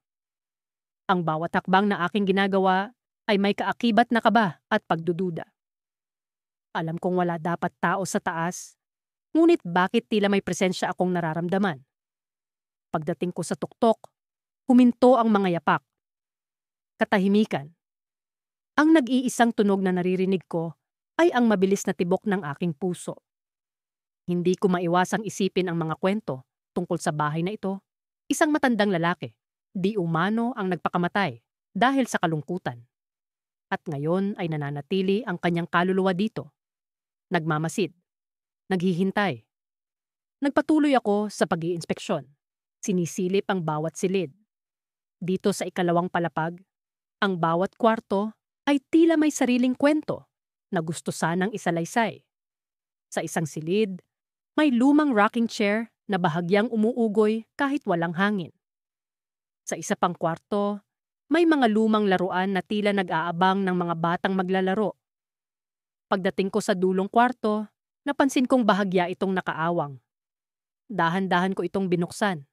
Ang bawat hakbang na aking ginagawa ay may kaakibat na kaba at pagdududa. Alam kong wala dapat tao sa taas, ngunit bakit tila may presensya akong nararamdaman? Pagdating ko sa tuktok, huminto ang mga yapak. Katahimikan. Ang nag-iisang tunog na naririnig ko ay ang mabilis na tibok ng aking puso. Hindi ko maiwasang isipin ang mga kwento tungkol sa bahay na ito. Isang matandang lalaki, di umano ang nagpakamatay dahil sa kalungkutan. At ngayon ay nananatili ang kanyang kaluluwa dito. Nagmamasid. Naghihintay. Nagpatuloy ako sa pag-iinspeksyon. Sinisilip ang bawat silid. Dito sa ikalawang palapag, ang bawat kwarto ay tila may sariling kwento na gusto sanang isalaysay. Sa isang silid, may lumang rocking chair na bahagyang umuugoy kahit walang hangin. Sa isa pang kwarto, may mga lumang laruan na tila nag-aabang ng mga batang maglalaro. Pagdating ko sa dulong kwarto, napansin kong bahagya itong nakaawang. Dahan-dahan ko itong binuksan.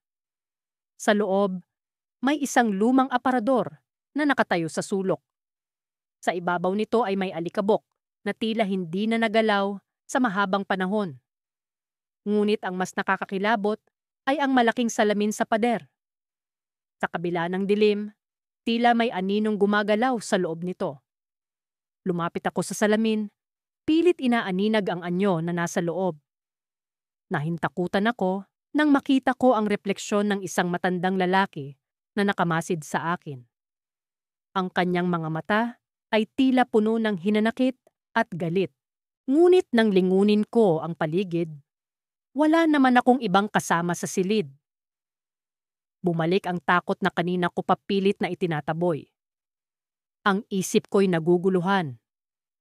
Sa loob, may isang lumang aparador na nakatayo sa sulok. Sa ibabaw nito ay may alikabok na tila hindi na nagalaw sa mahabang panahon. Ngunit ang mas nakakakilabot ay ang malaking salamin sa pader. Sa kabila ng dilim, tila may aninong gumagalaw sa loob nito. Lumapit ako sa salamin, pilit inaaninag ang anyo na nasa loob. Nahintakutan ako nang makita ko ang refleksyon ng isang matandang lalaki na nakamasid sa akin. Ang kanyang mga mata ay tila puno ng hinanakit at galit. Ngunit nang lingunin ko ang paligid, wala naman akong ibang kasama sa silid. Bumalik ang takot na kanina ko papilit na itinataboy. Ang isip ko'y naguguluhan.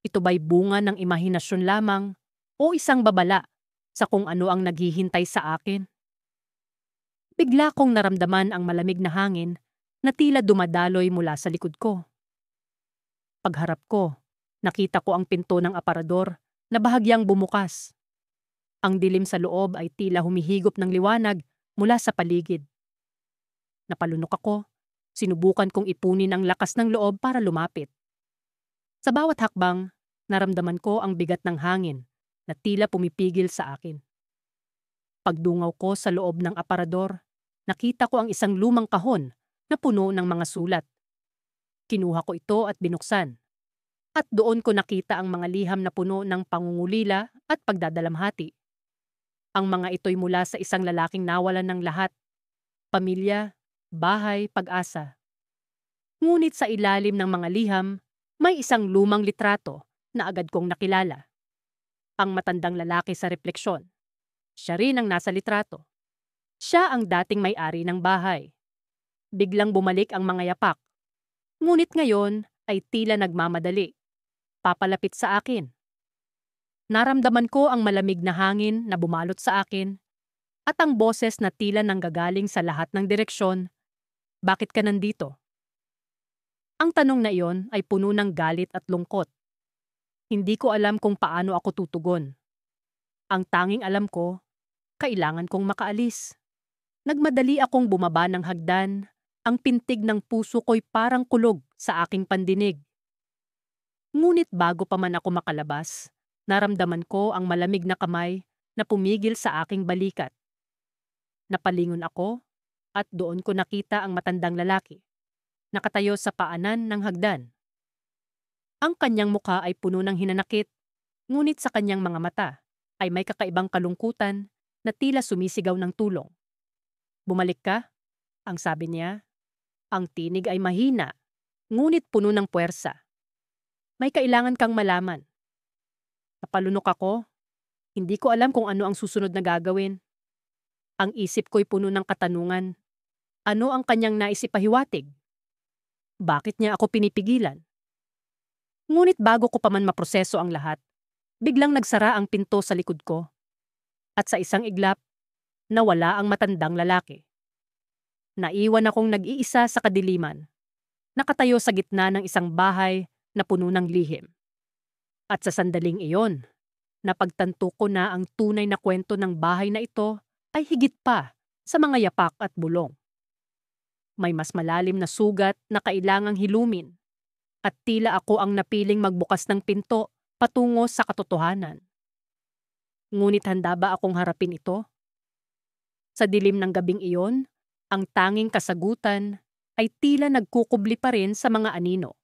Ito ba'y bunga ng imahinasyon lamang o isang babala sa kung ano ang naghihintay sa akin? Bigla kong naramdaman ang malamig na hangin na tila dumadaloy mula sa likod ko. Pagharap ko, nakita ko ang pinto ng aparador na bahagyang bumukas. Ang dilim sa loob ay tila humihigop ng liwanag mula sa paligid. Napalunok ako, sinubukan kong ipunin ang lakas ng loob para lumapit. Sa bawat hakbang, naramdaman ko ang bigat ng hangin na tila pumipigil sa akin. Pagdungaw ko sa loob ng aparador, nakita ko ang isang lumang kahon na puno ng mga sulat. Kinuha ko ito at binuksan. At doon ko nakita ang mga liham na puno ng pangungulila at pagdadalamhati. Ang mga ito'y mula sa isang lalaking nawalan ng lahat, pamilya, bahay, pag-asa. Ngunit sa ilalim ng mga liham, may isang lumang litrato na agad kong nakilala. Ang matandang lalaki sa refleksyon. Siya rin ang nasa litrato. Siya ang dating may-ari ng bahay. Biglang bumalik ang mga yapak. Ngunit ngayon ay tila nagmamadali. Papalapit sa akin. Naramdaman ko ang malamig na hangin na bumalot sa akin at ang boses na tila nanggagaling sa lahat ng direksyon. Bakit ka nandito? Ang tanong na iyon ay puno ng galit at lungkot. Hindi ko alam kung paano ako tutugon. Ang tanging alam ko, kailangan kong makaalis. Nagmadali akong bumaba ng hagdan. Ang pintig ng puso ko'y parang kulog sa aking pandinig. Ngunit bago pa man ako makalabas, naramdaman ko ang malamig na kamay na pumigil sa aking balikat. Napalingon ako at doon ko nakita ang matandang lalaki. Nakatayo sa paanan ng hagdan. Ang kanyang mukha ay puno ng hinanakit, ngunit sa kanyang mga mata ay may kakaibang kalungkutan na tila sumisigaw ng tulong. Bumalik ka? Ang sabi niya. Ang tinig ay mahina, ngunit puno ng puwersa. May kailangan kang malaman. Napalunok ako. Hindi ko alam kung ano ang susunod na gagawin. Ang isip ko'y puno ng katanungan. Ano ang kanyang naisipahiwatig? Bakit niya ako pinipigilan? Ngunit bago ko pa man maproseso ang lahat, biglang nagsara ang pinto sa likod ko. At sa isang iglap, nawala ang matandang lalaki. Naiwan akong nag-iisa sa kadiliman. Nakatayo sa gitna ng isang bahay na puno ng lihim. At sa sandaling iyon, napagtanto ko na ang tunay na kwento ng bahay na ito ay higit pa sa mga yapak at bulong. May mas malalim na sugat na kailangang hilumin at tila ako ang napiling magbukas ng pinto patungo sa katotohanan. Ngunit handa ba akong harapin ito? Sa dilim ng gabing iyon, ang tanging kasagutan ay tila nagkukubli pa rin sa mga anino.